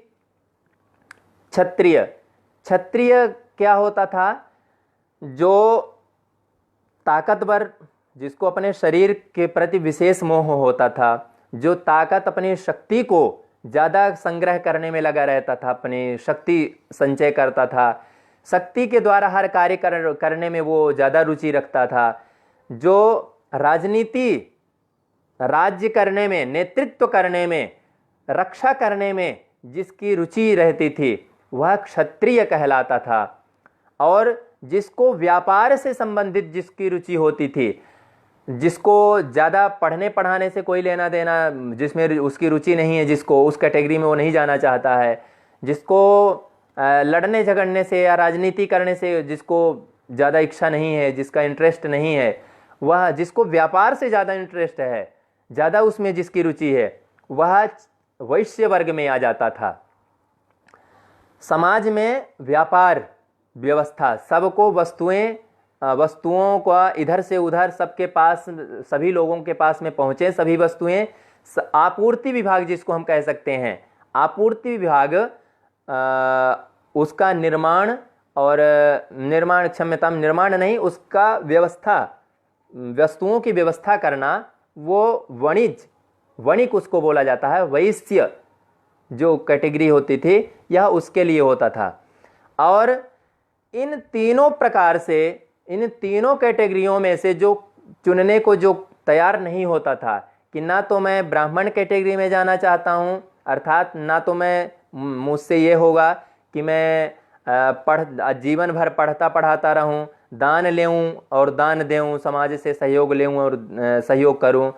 क्षत्रिय। क्षत्रिय क्या होता था? जो ताकतवर, जिसको अपने शरीर के प्रति विशेष मोह होता था, जो ताकत, अपनी शक्ति को ज़्यादा संग्रह करने में लगा रहता था, अपनी शक्ति संचय करता था, शक्ति के द्वारा हर कार्य करने में वो ज़्यादा रुचि रखता था। जो राजनीति, राज्य करने में, नेतृत्व करने में, रक्षा करने में जिसकी रुचि रहती थी वह क्षत्रिय कहलाता था। और जिसको व्यापार से संबंधित जिसकी रुचि होती थी, जिसको ज़्यादा पढ़ने पढ़ाने से कोई लेना देना, जिसमें उसकी रुचि नहीं है, जिसको उस कैटेगरी में वो नहीं जाना चाहता है, जिसको लड़ने झगड़ने से या राजनीति करने से जिसको ज़्यादा इच्छा नहीं है, जिसका इंटरेस्ट नहीं है, वह जिसको व्यापार से ज़्यादा इंटरेस्ट है, ज़्यादा उसमें जिसकी रुचि है, वह वैश्य वर्ग में आ जाता था। समाज में व्यापार व्यवस्था, सबको वस्तुओं का इधर से उधर सबके पास, सभी लोगों के पास में पहुँचे सभी वस्तुएं, आपूर्ति विभाग जिसको हम कह सकते हैं, आपूर्ति विभाग उसका निर्माण और निर्माण नहीं, उसका व्यवस्था, वस्तुओं की व्यवस्था करना, वो वणिक उसको बोला जाता है। वैश्य जो कैटेगरी होती थी यह उसके लिए होता था। और इन तीनों प्रकार से, इन तीनों कैटेगरियों में से जो चुनने को जो तैयार नहीं होता था कि ना तो मैं ब्राह्मण कैटेगरी में जाना चाहता हूँ, अर्थात ना तो मुझसे ये होगा कि मैं जीवन भर पढ़ता पढ़ाता रहूं, दान लेऊं और दान देऊं, समाज से सहयोग लेऊं और सहयोग करूं,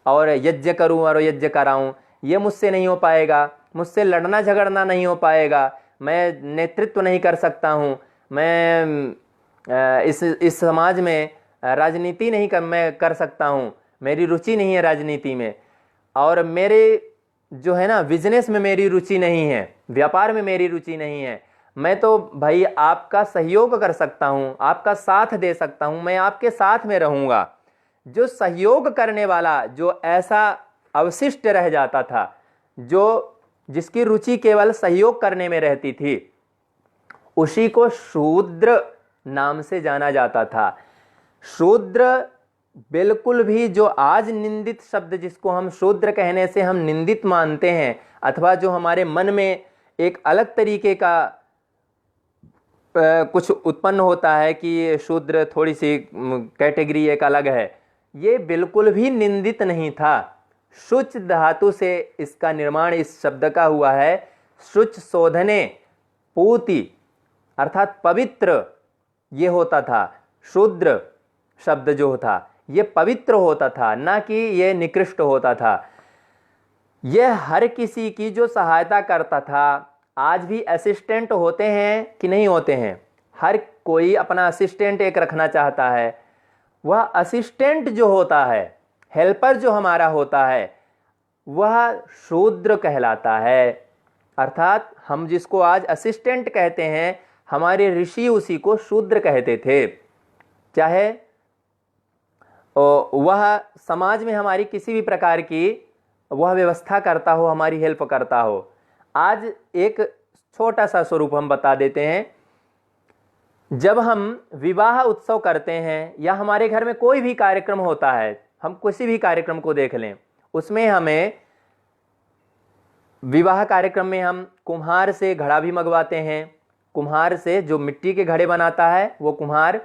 और यज्ञ करूं और यज्ञ कराऊं, ये मुझसे नहीं हो पाएगा। मुझसे लड़ना झगड़ना नहीं हो पाएगा, मैं नेतृत्व नहीं कर सकता हूं, मैं इस समाज में राजनीति नहीं मैं कर सकता हूं, मेरी रुचि नहीं है राजनीति में, और मेरे जो है ना बिजनेस में मेरी रुचि नहीं है, व्यापार में मेरी रुचि नहीं है। मैं तो भाई आपका सहयोग कर सकता हूं, आपका साथ दे सकता हूं, मैं आपके साथ में रहूंगा। जो सहयोग करने वाला, जो ऐसा अवशिष्ट रह जाता था, जिसकी रुचि केवल सहयोग करने में रहती थी, उसी को शूद्र नाम से जाना जाता था। शूद्र बिल्कुल भी, जो आज निंदित शब्द, जिसको हम शूद्र कहने से हम निंदित मानते हैं, अथवा जो हमारे मन में एक अलग तरीके का कुछ उत्पन्न होता है कि शूद्र थोड़ी सी कैटेगरी एक अलग है, ये बिल्कुल भी निंदित नहीं था। शुच धातु से इसका निर्माण इस शब्द का हुआ है। शुच शोधने, पूति अर्थात पवित्र ये होता था। शूद्र शब्द जो था ये पवित्र होता था, ना कि ये निकृष्ट होता था। यह हर किसी की जो सहायता करता था। आज भी असिस्टेंट होते हैं कि नहीं होते हैं? हर कोई अपना असिस्टेंट एक रखना चाहता है। वह असिस्टेंट जो होता है, हेल्पर जो हमारा होता है वह शूद्र कहलाता है। अर्थात हम जिसको आज असिस्टेंट कहते हैं, हमारे ऋषि उसी को शूद्र कहते थे। चाहे वह समाज में हमारी किसी भी प्रकार की वह व्यवस्था करता हो, हमारी हेल्प करता हो। आज एक छोटा सा स्वरूप हम बता देते हैं। जब हम विवाह उत्सव करते हैं या हमारे घर में कोई भी कार्यक्रम होता है, हम किसी भी कार्यक्रम को देख लें, उसमें हमें विवाह कार्यक्रम में हम कुम्हार से घड़ा भी मंगवाते हैं। कुम्हार से, जो मिट्टी के घड़े बनाता है वो कुम्हार,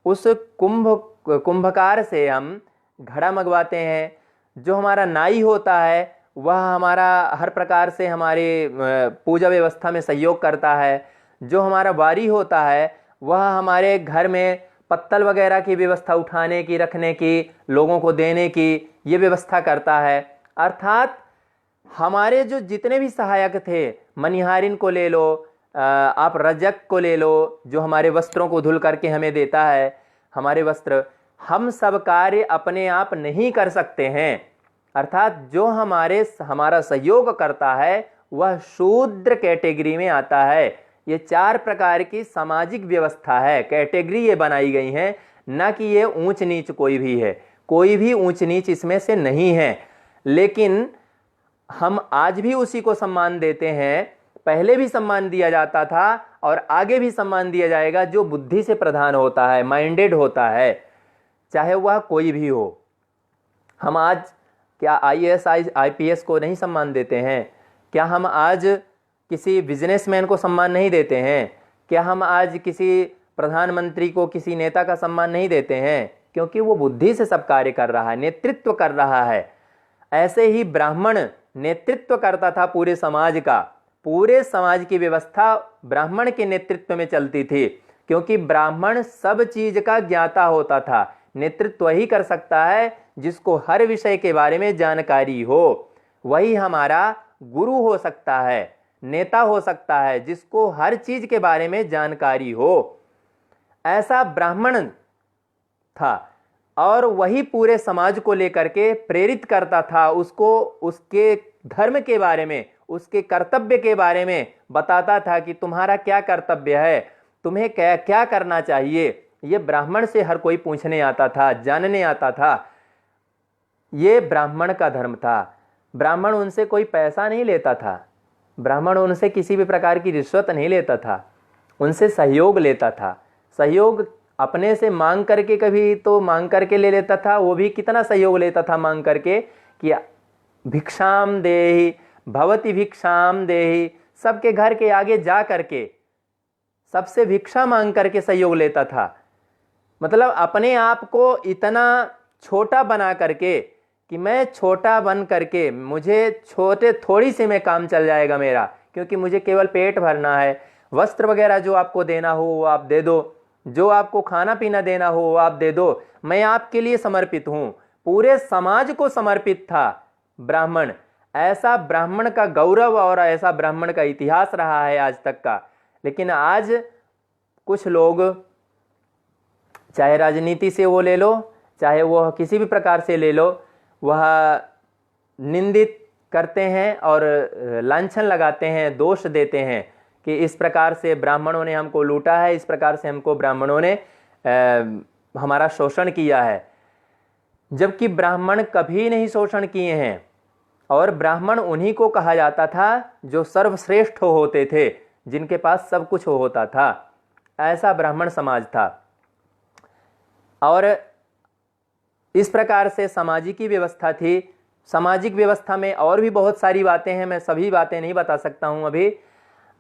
उस कुंभकार से हम घड़ा मंगवाते हैं। जो हमारा नाई होता है वह हमारा हर प्रकार से हमारे पूजा व्यवस्था में सहयोग करता है। जो हमारा वारी होता है वह हमारे घर में पत्तल वगैरह की व्यवस्था उठाने की, रखने की, लोगों को देने की ये व्यवस्था करता है। अर्थात हमारे जो जितने भी सहायक थे, मनिहारिन को ले लो, आप रजक को ले लो, जो हमारे वस्त्रों को धुल करके हमें देता है हमारे वस्त्र, हम सब कार्य अपने आप नहीं कर सकते हैं। अर्थात जो हमारा सहयोग करता है वह शूद्र कैटेगरी में आता है। ये 4 प्रकार की सामाजिक व्यवस्था है, कैटेगरी ये बनाई गई हैं, ना कि ये ऊंच नीच कोई भी है। कोई भी ऊंच नीच इसमें से नहीं है। लेकिन हम आज भी उसी को सम्मान देते हैं, पहले भी सम्मान दिया जाता था और आगे भी सम्मान दिया जाएगा जो बुद्धि से प्रधान होता है, माइंडेड होता है, चाहे वह कोई भी हो। हम आज क्या IAS IPS को नहीं सम्मान देते हैं? क्या हम आज किसी बिजनेसमैन को सम्मान नहीं देते हैं? क्या हम आज किसी प्रधानमंत्री को, किसी नेता का सम्मान नहीं देते हैं? क्योंकि वो बुद्धि से सब कार्य कर रहा है, नेतृत्व कर रहा है। ऐसे ही ब्राह्मण नेतृत्व करता था पूरे समाज का। पूरे समाज की व्यवस्था ब्राह्मण के नेतृत्व में चलती थी, क्योंकि ब्राह्मण सब चीज का ज्ञाता होता था। नेतृत्व वही कर सकता है जिसको हर विषय के बारे में जानकारी हो। वही हमारा गुरु हो सकता है, नेता हो सकता है, जिसको हर चीज के बारे में जानकारी हो। ऐसा ब्राह्मण था और वही पूरे समाज को लेकर के प्रेरित करता था, उसको उसके धर्म के बारे में, उसके कर्तव्य के बारे में बताता था कि तुम्हारा क्या कर्तव्य है, तुम्हें क्या क्या करना चाहिए। ये ब्राह्मण से हर कोई पूछने आता था, जानने आता था। ये ब्राह्मण का धर्म था। ब्राह्मण उनसे कोई पैसा नहीं लेता था, ब्राह्मण उनसे किसी भी प्रकार की रिश्वत नहीं लेता था, उनसे सहयोग लेता था। सहयोग अपने से मांग करके, कभी तो मांग करके ले लेता था, वो भी कितना सहयोग लेता था मांग करके कि भिक्षाम देहि भवति भिक्षाम देहि, सबके घर के आगे जा करके सबसे भिक्षा मांग करके सहयोग लेता था। मतलब अपने आप को इतना छोटा बना करके कि मैं छोटा बन करके, मुझे छोटे थोड़ी से में काम चल जाएगा मेरा, क्योंकि मुझे केवल पेट भरना है। वस्त्र वगैरह जो आपको देना हो वो आप दे दो, जो आपको खाना पीना देना हो वो आप दे दो, मैं आपके लिए समर्पित हूँ। पूरे समाज को समर्पित था ब्राह्मण। ऐसा ब्राह्मण का गौरव और ऐसा ब्राह्मण का इतिहास रहा है आज तक का। लेकिन आज कुछ लोग, चाहे राजनीति से वो ले लो, चाहे वो किसी भी प्रकार से ले लो, वह निंदित करते हैं और लांछन लगाते हैं, दोष देते हैं कि इस प्रकार से ब्राह्मणों ने हमको लूटा है, इस प्रकार से हमको ब्राह्मणों ने हमारा शोषण किया है। जबकि ब्राह्मण कभी नहीं शोषण किए हैं। और ब्राह्मण उन्हीं को कहा जाता था जो सर्वश्रेष्ठ होते थे, जिनके पास सब कुछ होता था। ऐसा ब्राह्मण समाज था। और इस प्रकार से सामाजिक व्यवस्था थी। सामाजिक व्यवस्था में और भी बहुत सारी बातें हैं, मैं सभी बातें नहीं बता सकता हूँ अभी।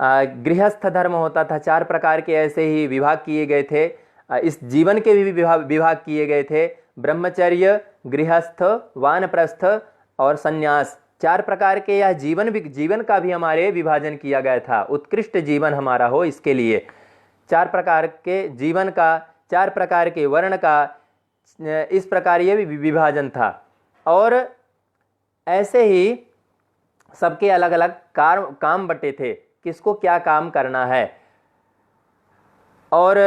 गृहस्थ धर्म होता था, 4 प्रकार के ऐसे ही विभाग किए गए थे। इस जीवन के भी विभाग किए गए थे। ब्रह्मचर्य, गृहस्थ, वानप्रस्थ और संन्यास, 4 प्रकार के यह जीवन का भी हमारे विभाजन किया गया था। उत्कृष्ट जीवन हमारा हो इसके लिए 4 प्रकार के जीवन का, 4 प्रकार के वर्ण का, इस प्रकार ये विभाजन था। और ऐसे ही सबके अलग अलग काम बटे थे, किसको क्या काम करना है। और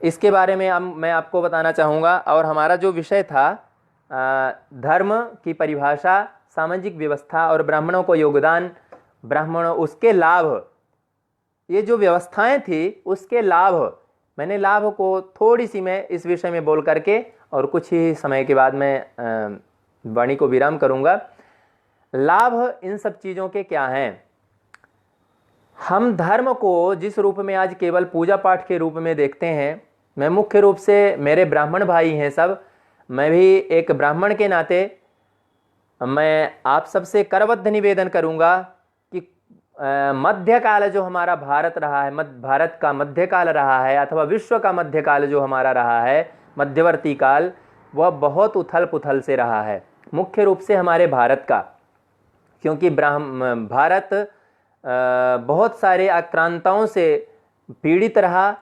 इसके बारे में मैं आपको बताना चाहूँगा। और हमारा जो विषय था धर्म की परिभाषा, सामाजिक व्यवस्था और ब्राह्मणों को योगदान, ब्राह्मणों उसके लाभ, ये जो व्यवस्थाएं थी उसके लाभ, मैंने लाभ को थोड़ी सी मैं इस विषय में बोल करके और कुछ ही समय के बाद मैं वाणी को विराम करूंगा। लाभ इन सब चीज़ों के क्या हैं? हम धर्म को जिस रूप में आज केवल पूजा पाठ के रूप में देखते हैं, मैं मुख्य रूप से, मेरे ब्राह्मण भाई हैं सब, मैं भी एक ब्राह्मण के नाते मैं आप सबसे करबद्ध निवेदन करूंगा कि मध्यकाल जो हमारा भारत रहा है, भारत का मध्यकाल रहा है अथवा विश्व का मध्यकाल जो हमारा रहा है, मध्यवर्ती काल, वह बहुत उथल पुथल से रहा है, मुख्य रूप से हमारे भारत का, क्योंकि भारत बहुत सारे आक्रांताओं से पीड़ित रहा।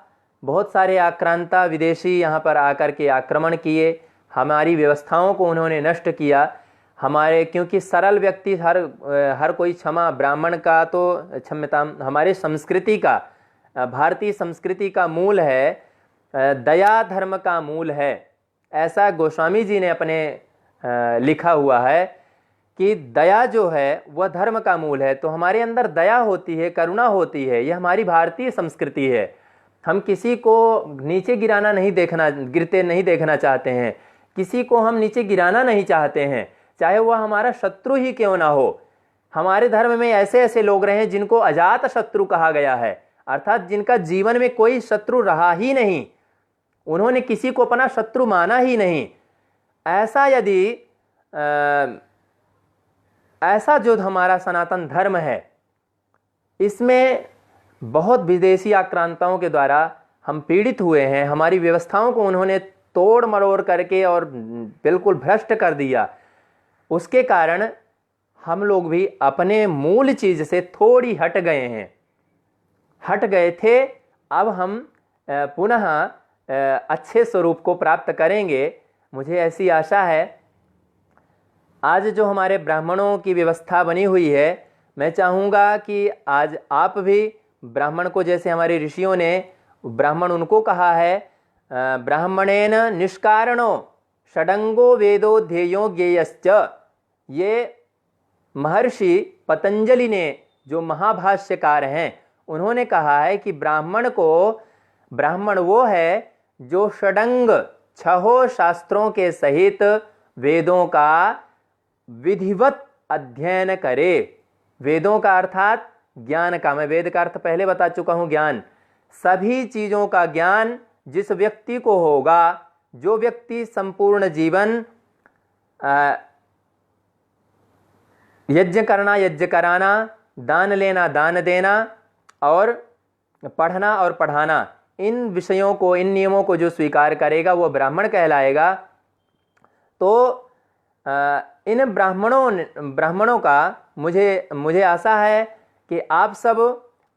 बहुत सारे आक्रांता विदेशी यहाँ पर आकर के आक्रमण किए, हमारी व्यवस्थाओं को उन्होंने नष्ट किया। हमारे, क्योंकि सरल व्यक्ति हर कोई क्षमा, ब्राह्मण का तो क्षम्यता, हमारे संस्कृति का, भारतीय संस्कृति का मूल है दया, धर्म का मूल है, ऐसा गोस्वामी जी ने अपने लिखा हुआ है कि दया जो है वह धर्म का मूल है। तो हमारे अंदर दया होती है, करुणा होती है, यह हमारी भारतीय संस्कृति है। हम किसी को नीचे गिराना नहीं देखना, गिरते नहीं देखना चाहते हैं, किसी को हम नीचे गिराना नहीं चाहते हैं, चाहे वह हमारा शत्रु ही क्यों ना हो। हमारे धर्म में ऐसे ऐसे लोग रहे जिनको अजात शत्रु कहा गया है, अर्थात जिनका जीवन में कोई शत्रु रहा ही नहीं, उन्होंने किसी को अपना शत्रु माना ही नहीं। ऐसा यदि ऐसा जो हमारा सनातन धर्म है, इसमें बहुत विदेशी आक्रांताओं के द्वारा हम पीड़ित हुए हैं, हमारी व्यवस्थाओं को उन्होंने तोड़ मरोड़ करके और बिल्कुल भ्रष्ट कर दिया। उसके कारण हम लोग भी अपने मूल चीज से थोड़ी हट गए हैं, हट गए थे। अब हम पुनः अच्छे स्वरूप को प्राप्त करेंगे, मुझे ऐसी आशा है। आज जो हमारे ब्राह्मणों की व्यवस्था बनी हुई है, मैं चाहूँगा कि आज आप भी ब्राह्मण को, जैसे हमारे ऋषियों ने ब्राह्मण उनको कहा है, ब्राह्मणेन निष्कारणो षडंगो वेदो ध्येयो ज्ञेयश्च, ये महर्षि पतंजलि ने, जो महाभाष्यकार हैं, उन्होंने कहा है कि ब्राह्मण वो है जो षडंग, छहों शास्त्रों के सहित वेदों का विधिवत अध्ययन करे। वेदों का अर्थात ज्ञान का, मैं वेद का अर्थ पहले बता चुका हूं, ज्ञान, सभी चीजों का ज्ञान जिस व्यक्ति को होगा, जो व्यक्ति संपूर्ण जीवन यज्ञ करना, यज्ञ कराना, दान लेना, दान देना और पढ़ना और पढ़ाना, इन विषयों को, इन नियमों को जो स्वीकार करेगा वो ब्राह्मण कहलाएगा। तो इन ब्राह्मणों का मुझे आशा है कि आप सब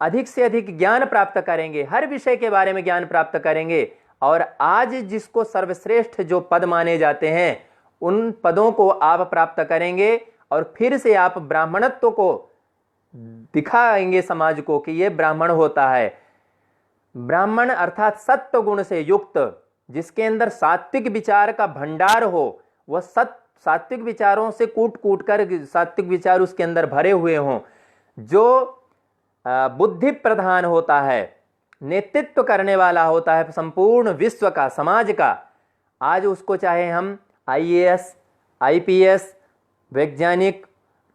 अधिक से अधिक ज्ञान प्राप्त करेंगे, हर विषय के बारे में ज्ञान प्राप्त करेंगे, और आज जिसको सर्वश्रेष्ठ जो पद माने जाते हैं उन पदों को आप प्राप्त करेंगे, और फिर से आप ब्राह्मणत्व को दिखाएंगे समाज को कि ये ब्राह्मण होता है। ब्राह्मण अर्थात सत्व गुण से युक्त, जिसके अंदर सात्विक विचार का भंडार हो, वह सात्विक विचारों से कूट कर सात्विक विचार उसके अंदर भरे हुए हों, जो बुद्धि प्रधान होता है, नेतृत्व करने वाला होता है संपूर्ण विश्व का, समाज का। आज उसको चाहे हम IAS, IPS, वैज्ञानिक,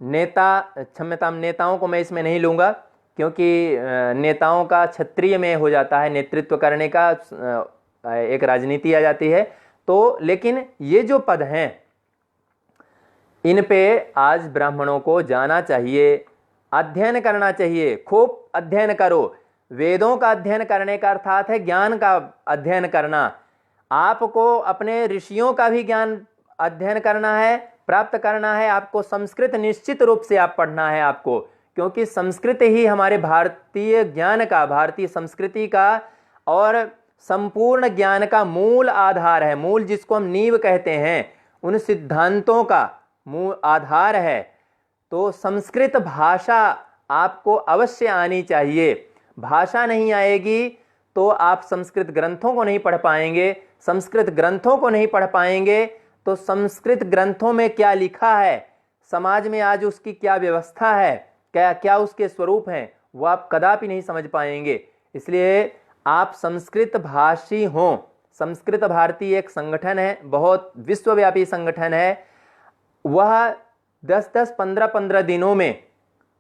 नेता, क्षम्यता, नेताओं को मैं इसमें नहीं लूँगा, क्योंकि नेताओं का क्षत्रिय में हो जाता है, नेतृत्व करने का एक राजनीति आ जाती है। तो लेकिन ये जो पद हैं, इन पे आज ब्राह्मणों को जाना चाहिए, अध्ययन करना चाहिए, खूब अध्ययन करो। वेदों का अध्ययन करने का अर्थात है ज्ञान का अध्ययन करना। आपको अपने ऋषियों का भी ज्ञान अध्ययन करना है, प्राप्त करना है। आपको संस्कृत निश्चित रूप से आप पढ़ना है आपको, क्योंकि संस्कृत ही हमारे भारतीय ज्ञान का, भारतीय संस्कृति का और संपूर्ण ज्ञान का मूल आधार है। मूल जिसको हम नींव कहते हैं, उन सिद्धांतों का मूल आधार है। तो संस्कृत भाषा आपको अवश्य आनी चाहिए। भाषा नहीं आएगी तो आप संस्कृत ग्रंथों को नहीं पढ़ पाएंगे, संस्कृत ग्रंथों को नहीं पढ़ पाएंगे तो संस्कृत ग्रंथों में क्या लिखा है, समाज में आज उसकी क्या व्यवस्था है, क्या क्या उसके स्वरूप हैं, वो आप कदापि नहीं समझ पाएंगे। इसलिए आप संस्कृत भाषी हों। संस्कृत भारती एक संगठन है, बहुत विश्वव्यापी संगठन है। वह 10-10, 15-15 दिनों में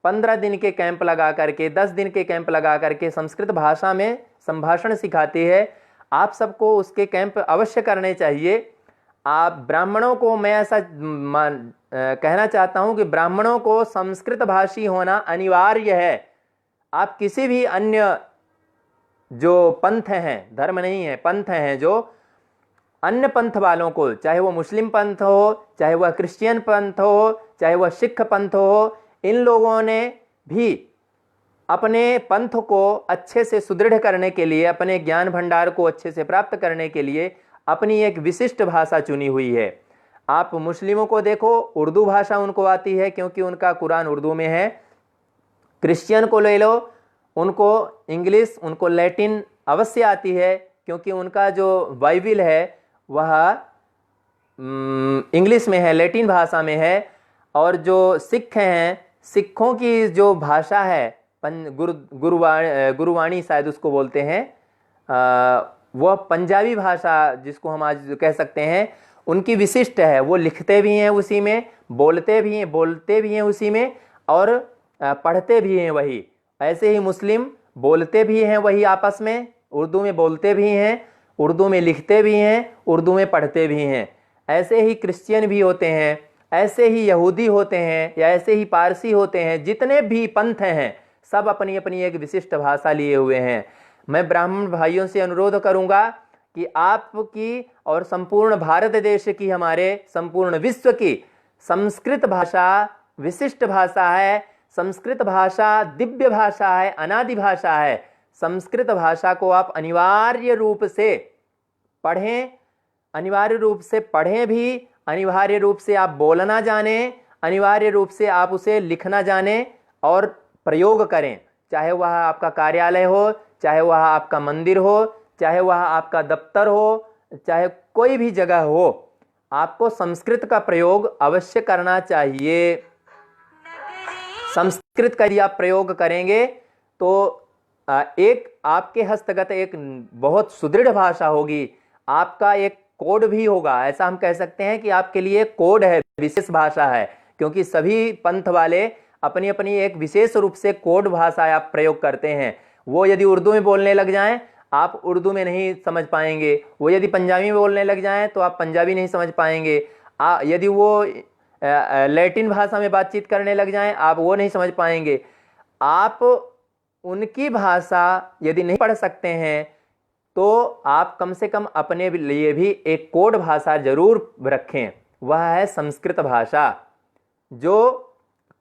15 दिन के कैंप लगा करके, 10 दिन के कैंप लगा करके संस्कृत भाषा में संभाषण सिखाती है। आप सबको उसके कैंप अवश्य करने चाहिए। आप ब्राह्मणों को मैं ऐसा कहना चाहता हूं कि ब्राह्मणों को संस्कृत भाषी होना अनिवार्य है। आप किसी भी अन्य जो पंथ हैं, धर्म नहीं है, पंथ हैं, जो अन्य पंथ वालों को, चाहे वो मुस्लिम पंथ हो, चाहे वह क्रिश्चियन पंथ हो, चाहे वह सिख पंथ हो, इन लोगों ने भी अपने पंथ को अच्छे से सुदृढ़ करने के लिए, अपने ज्ञान भंडार को अच्छे से प्राप्त करने के लिए अपनी एक विशिष्ट भाषा चुनी हुई है। आप मुस्लिमों को देखो, उर्दू भाषा उनको आती है क्योंकि उनका कुरान उर्दू में है। क्रिश्चियन को ले लो, उनको इंग्लिश, उनको लैटिन अवश्य आती है क्योंकि उनका जो बाइबिल है वह इंग्लिश में है, लैटिन भाषा में है। और जो सिख हैं, सिखों की जो भाषा है गुरुवाणी शायद उसको बोलते हैं, वह पंजाबी भाषा जिसको हम आज कह सकते हैं, उनकी विशिष्ट है। वो लिखते भी हैं उसी में, बोलते भी हैं उसी में, और पढ़ते भी हैं वही। ऐसे ही मुस्लिम बोलते भी हैं वही आपस में, उर्दू में बोलते भी हैं, उर्दू में लिखते भी हैं, उर्दू में पढ़ते भी हैं। ऐसे ही क्रिश्चियन भी होते हैं, ऐसे ही यहूदी होते हैं, या ऐसे ही पारसी होते हैं। जितने भी पंथ हैं सब अपनी अपनी एक विशिष्ट भाषा लिए हुए हैं। मैं ब्राह्मण भाइयों से अनुरोध करूंगा कि आपकी और संपूर्ण भारत देश की, हमारे संपूर्ण विश्व की संस्कृत भाषा विशिष्ट भाषा है। संस्कृत भाषा दिव्य भाषा है, अनादि भाषा है। संस्कृत भाषा को आप अनिवार्य रूप से पढ़ें, अनिवार्य रूप से पढ़ें भी, अनिवार्य रूप से आप बोलना जानें, अनिवार्य रूप से आप उसे लिखना जानें और प्रयोग करें। चाहे वह आपका कार्यालय हो, चाहे वह आपका मंदिर हो, चाहे वह आपका दफ्तर हो, चाहे कोई भी जगह हो, आपको संस्कृत का प्रयोग अवश्य करना चाहिए। संस्कृत का यदि आप प्रयोग करेंगे तो एक आपके हस्तगत एक बहुत सुदृढ़ भाषा होगी। आपका एक कोड भी होगा, ऐसा हम कह सकते हैं कि आपके लिए कोड है, विशेष भाषा है, क्योंकि सभी पंथ वाले अपनी अपनी एक विशेष रूप से कोड भाषा आप प्रयोग करते हैं। वो यदि उर्दू में बोलने लग जाएं, आप उर्दू में नहीं समझ पाएंगे। वो यदि पंजाबी में बोलने लग जाएं तो आप पंजाबी नहीं समझ पाएंगे। यदि वो लैटिन भाषा में बातचीत करने लग जाएं, आप वो नहीं समझ पाएंगे। आप उनकी भाषा यदि नहीं पढ़ सकते हैं तो आप कम से कम अपने लिए भी एक कोड भाषा जरूर रखें। वह है संस्कृत भाषा, जो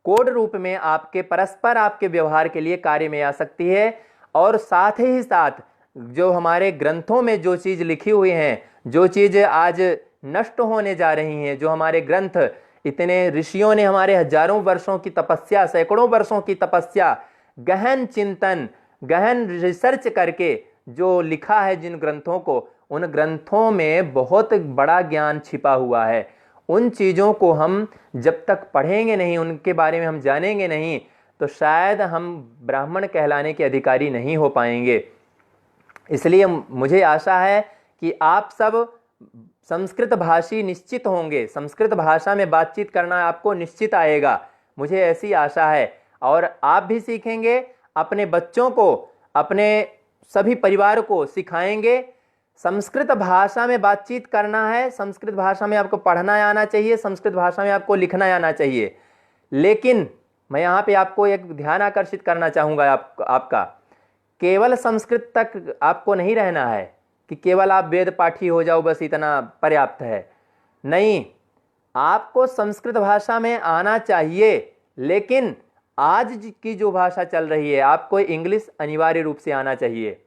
कोड रूप में आपके परस्पर आपके व्यवहार के लिए कार्य में आ सकती है। और साथ ही साथ जो हमारे ग्रंथों में जो चीज़ लिखी हुई हैं, जो चीज़ आज नष्ट होने जा रही हैं, जो हमारे ग्रंथ, इतने ऋषियों ने हमारे हजारों वर्षों की तपस्या, सैकड़ों वर्षों की तपस्या, गहन चिंतन, गहन रिसर्च करके जो लिखा है जिन ग्रंथों को, उन ग्रंथों में बहुत बड़ा ज्ञान छिपा हुआ है। उन चीज़ों को हम जब तक पढ़ेंगे नहीं, उनके बारे में हम जानेंगे नहीं, तो शायद हम ब्राह्मण कहलाने के अधिकारी नहीं हो पाएंगे। इसलिए मुझे आशा है कि आप सब संस्कृत भाषी निश्चित होंगे, संस्कृत भाषा में बातचीत करना आपको निश्चित आएगा, मुझे ऐसी आशा है। और आप भी सीखेंगे, अपने बच्चों को, अपने सभी परिवार को सिखाएंगे। संस्कृत भाषा में बातचीत करना है, संस्कृत भाषा में आपको पढ़ना आना चाहिए, संस्कृत भाषा में आपको लिखना आना चाहिए। लेकिन मैं यहाँ पे आपको एक ध्यान आकर्षित करना चाहूँगा आपका, केवल संस्कृत तक आपको नहीं रहना है कि केवल आप वेद पाठी हो जाओ, बस इतना पर्याप्त है। नहीं, आपको संस्कृत भाषा में आना चाहिए, लेकिन आज की जो भाषा चल रही है, आपको इंग्लिश अनिवार्य रूप से आना चाहिए।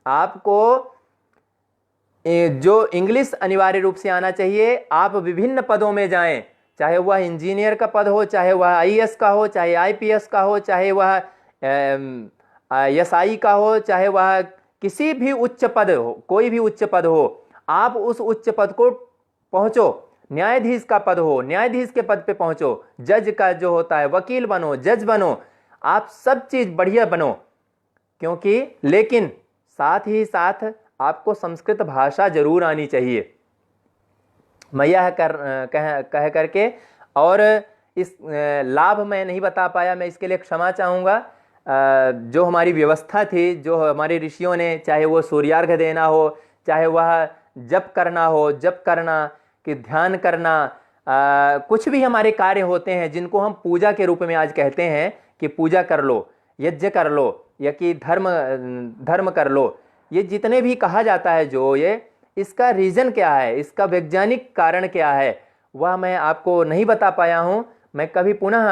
आपको जो इंग्लिश अनिवार्य रूप से आना चाहिए। आप विभिन्न पदों में जाएं, चाहे वह इंजीनियर का पद हो, चाहे वह आईएएस का हो, चाहे आईपीएस का हो, चाहे वह एसआई का हो, चाहे वह किसी भी उच्च पद हो, कोई भी उच्च पद हो, आप उस उच्च पद को पहुंचो। न्यायाधीश का पद हो, न्यायाधीश के पद पे पहुंचो, जज का जो होता है वकील बनो, जज बनो, आप सब चीज बढ़िया बनो, क्योंकि लेकिन साथ ही साथ आपको संस्कृत भाषा जरूर आनी चाहिए। मैं यह कह करके, और इस लाभ मैं नहीं बता पाया, मैं इसके लिए क्षमा चाहूँगा। जो हमारी व्यवस्था थी, जो हमारे ऋषियों ने, चाहे वो सूर्यार्घ देना हो, चाहे वह जप करना हो, जप करना कि ध्यान करना, कुछ भी हमारे कार्य होते हैं जिनको हम पूजा के रूप में आज कहते हैं कि पूजा कर लो, यज्ञ कर लो, या कि धर्म कर लो, ये जितने भी कहा जाता है, जो ये इसका रीज़न क्या है, इसका वैज्ञानिक कारण क्या है, वह मैं आपको नहीं बता पाया हूँ। मैं कभी पुनः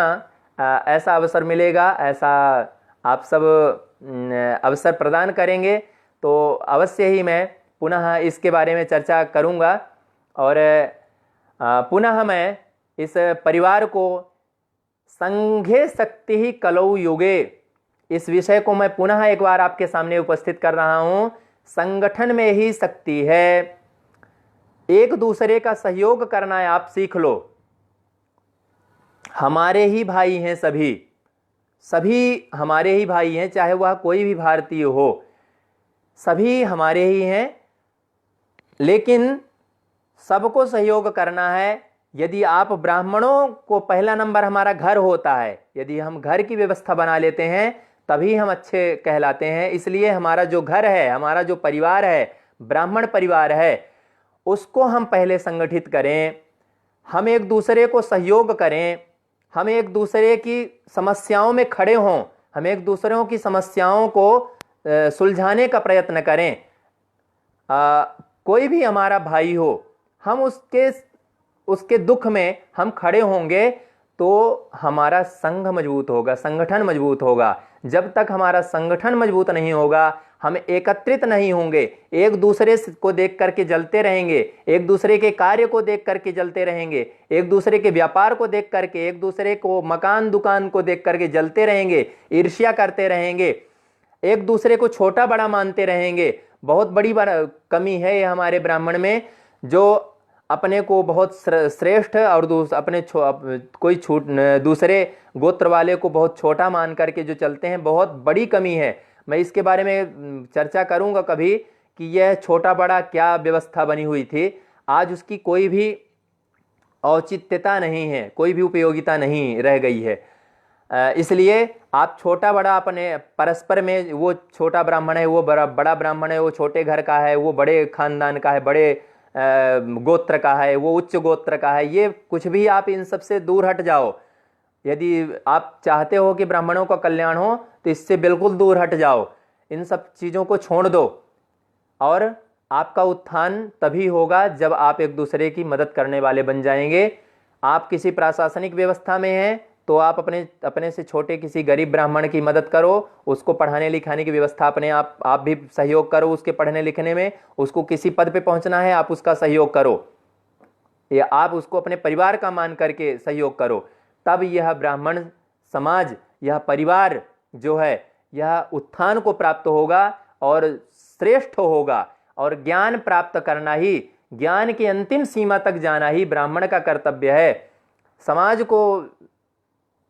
ऐसा अवसर मिलेगा, ऐसा आप सब अवसर प्रदान करेंगे तो अवश्य ही मैं पुनः इसके बारे में चर्चा करूँगा। और पुनः मैं इस परिवार को संघे शक्ति ही कलौ युगे, इस विषय को मैं पुनः एक बार आपके सामने उपस्थित कर रहा हूँ। संगठन में ही शक्ति है, एक दूसरे का सहयोग करना है, आप सीख लो। हमारे ही भाई हैं, सभी हमारे ही भाई हैं, चाहे वह कोई भी भारतीय हो, सभी हमारे ही हैं, लेकिन सबको सहयोग करना है। यदि आप ब्राह्मणों को पहला नंबर हमारा घर होता है, यदि हम घर की व्यवस्था बना लेते हैं तभी हम अच्छे कहलाते हैं। इसलिए हमारा जो घर है, हमारा जो परिवार है, ब्राह्मण परिवार है, उसको हम पहले संगठित करें, हम एक दूसरे को सहयोग करें, हम एक दूसरे की समस्याओं में खड़े हों, हम एक दूसरों की समस्याओं को सुलझाने का प्रयत्न करें। कोई भी हमारा भाई हो, हम उसके दुख में हम खड़े होंगे तो हमारा संघ मजबूत होगा, संगठन मजबूत होगा। जब तक हमारा संगठन मजबूत नहीं होगा, हम एकत्रित नहीं होंगे, एक दूसरे को देख करके जलते रहेंगे, एक दूसरे के कार्य को देख करके जलते रहेंगे, एक दूसरे के व्यापार को देख करके, एक दूसरे को मकान दुकान को देख करके जलते रहेंगे, ईर्ष्या करते रहेंगे, एक दूसरे को छोटा बड़ा मानते रहेंगे। बहुत बड़ी कमी है ये हमारे ब्राह्मण में, जो अपने को बहुत श्रेष्ठ और अपने कोई दूसरे गोत्र वाले को बहुत छोटा मान करके जो चलते हैं, बहुत बड़ी कमी है। मैं इसके बारे में चर्चा करूंगा कभी कि यह छोटा बड़ा क्या व्यवस्था बनी हुई थी, आज उसकी कोई भी औचित्यता नहीं है, कोई भी उपयोगिता नहीं रह गई है। इसलिए आप छोटा बड़ा अपने परस्पर में, वो छोटा ब्राह्मण है, वो बड़ा ब्राह्मण है, वो छोटे घर का है, वो बड़े खानदान का है, बड़े गोत्र का है, वो उच्च गोत्र का है, ये कुछ भी आप इन सब से दूर हट जाओ। यदि आप चाहते हो कि ब्राह्मणों का कल्याण हो तो इससे बिल्कुल दूर हट जाओ, इन सब चीज़ों को छोड़ दो। और आपका उत्थान तभी होगा जब आप एक दूसरे की मदद करने वाले बन जाएंगे। आप किसी प्रशासनिक व्यवस्था में हैं तो आप अपने से छोटे किसी गरीब ब्राह्मण की मदद करो, उसको पढ़ाने लिखाने की व्यवस्था अपने आप भी सहयोग करो उसके पढ़ने लिखने में। उसको किसी पद पे पहुंचना है, आप उसका सहयोग करो, या आप उसको अपने परिवार का मान करके सहयोग करो। तब यह ब्राह्मण समाज, यह परिवार जो है, यह उत्थान को प्राप्त होगा और श्रेष्ठ होगा। और ज्ञान प्राप्त करना ही, ज्ञान की अंतिम सीमा तक जाना ही ब्राह्मण का कर्तव्य है। समाज को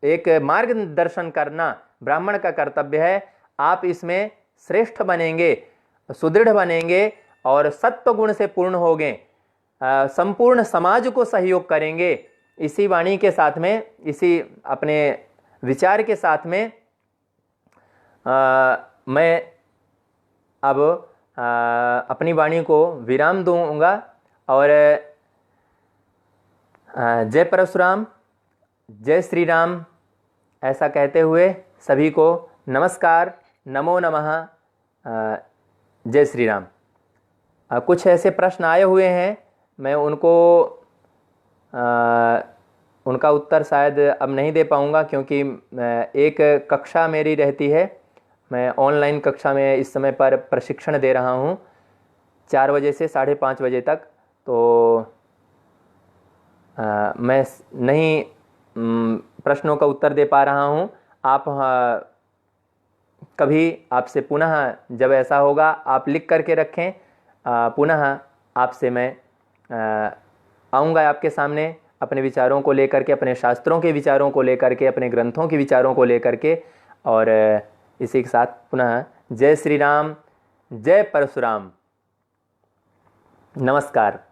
एक मार्गदर्शन करना ब्राह्मण का कर्तव्य है। आप इसमें श्रेष्ठ बनेंगे, सुदृढ़ बनेंगे और सत्व गुण से पूर्ण होंगे, संपूर्ण समाज को सहयोग करेंगे। इसी वाणी के साथ में, इसी अपने विचार के साथ में मैं अब अपनी वाणी को विराम दूंगा। और जय परशुराम, जय श्री राम ऐसा कहते हुए सभी को नमस्कार, नमो नमः, जय श्री राम। कुछ ऐसे प्रश्न आए हुए हैं, मैं उनका उत्तर शायद अब नहीं दे पाऊंगा, क्योंकि एक कक्षा मेरी रहती है, मैं ऑनलाइन कक्षा में इस समय पर प्रशिक्षण दे रहा हूं 4 बजे से 5:30 बजे तक। तो मैं नहीं प्रश्नों का उत्तर दे पा रहा हूं। आप कभी आपसे पुनः जब ऐसा होगा आप लिख करके रखें, पुनः आपसे मैं आऊँगा आपके सामने अपने विचारों को लेकर के, अपने शास्त्रों के विचारों को लेकर के, अपने ग्रंथों के विचारों को लेकर के। और इसी के साथ पुनः जय श्री राम, जय परशुराम, नमस्कार।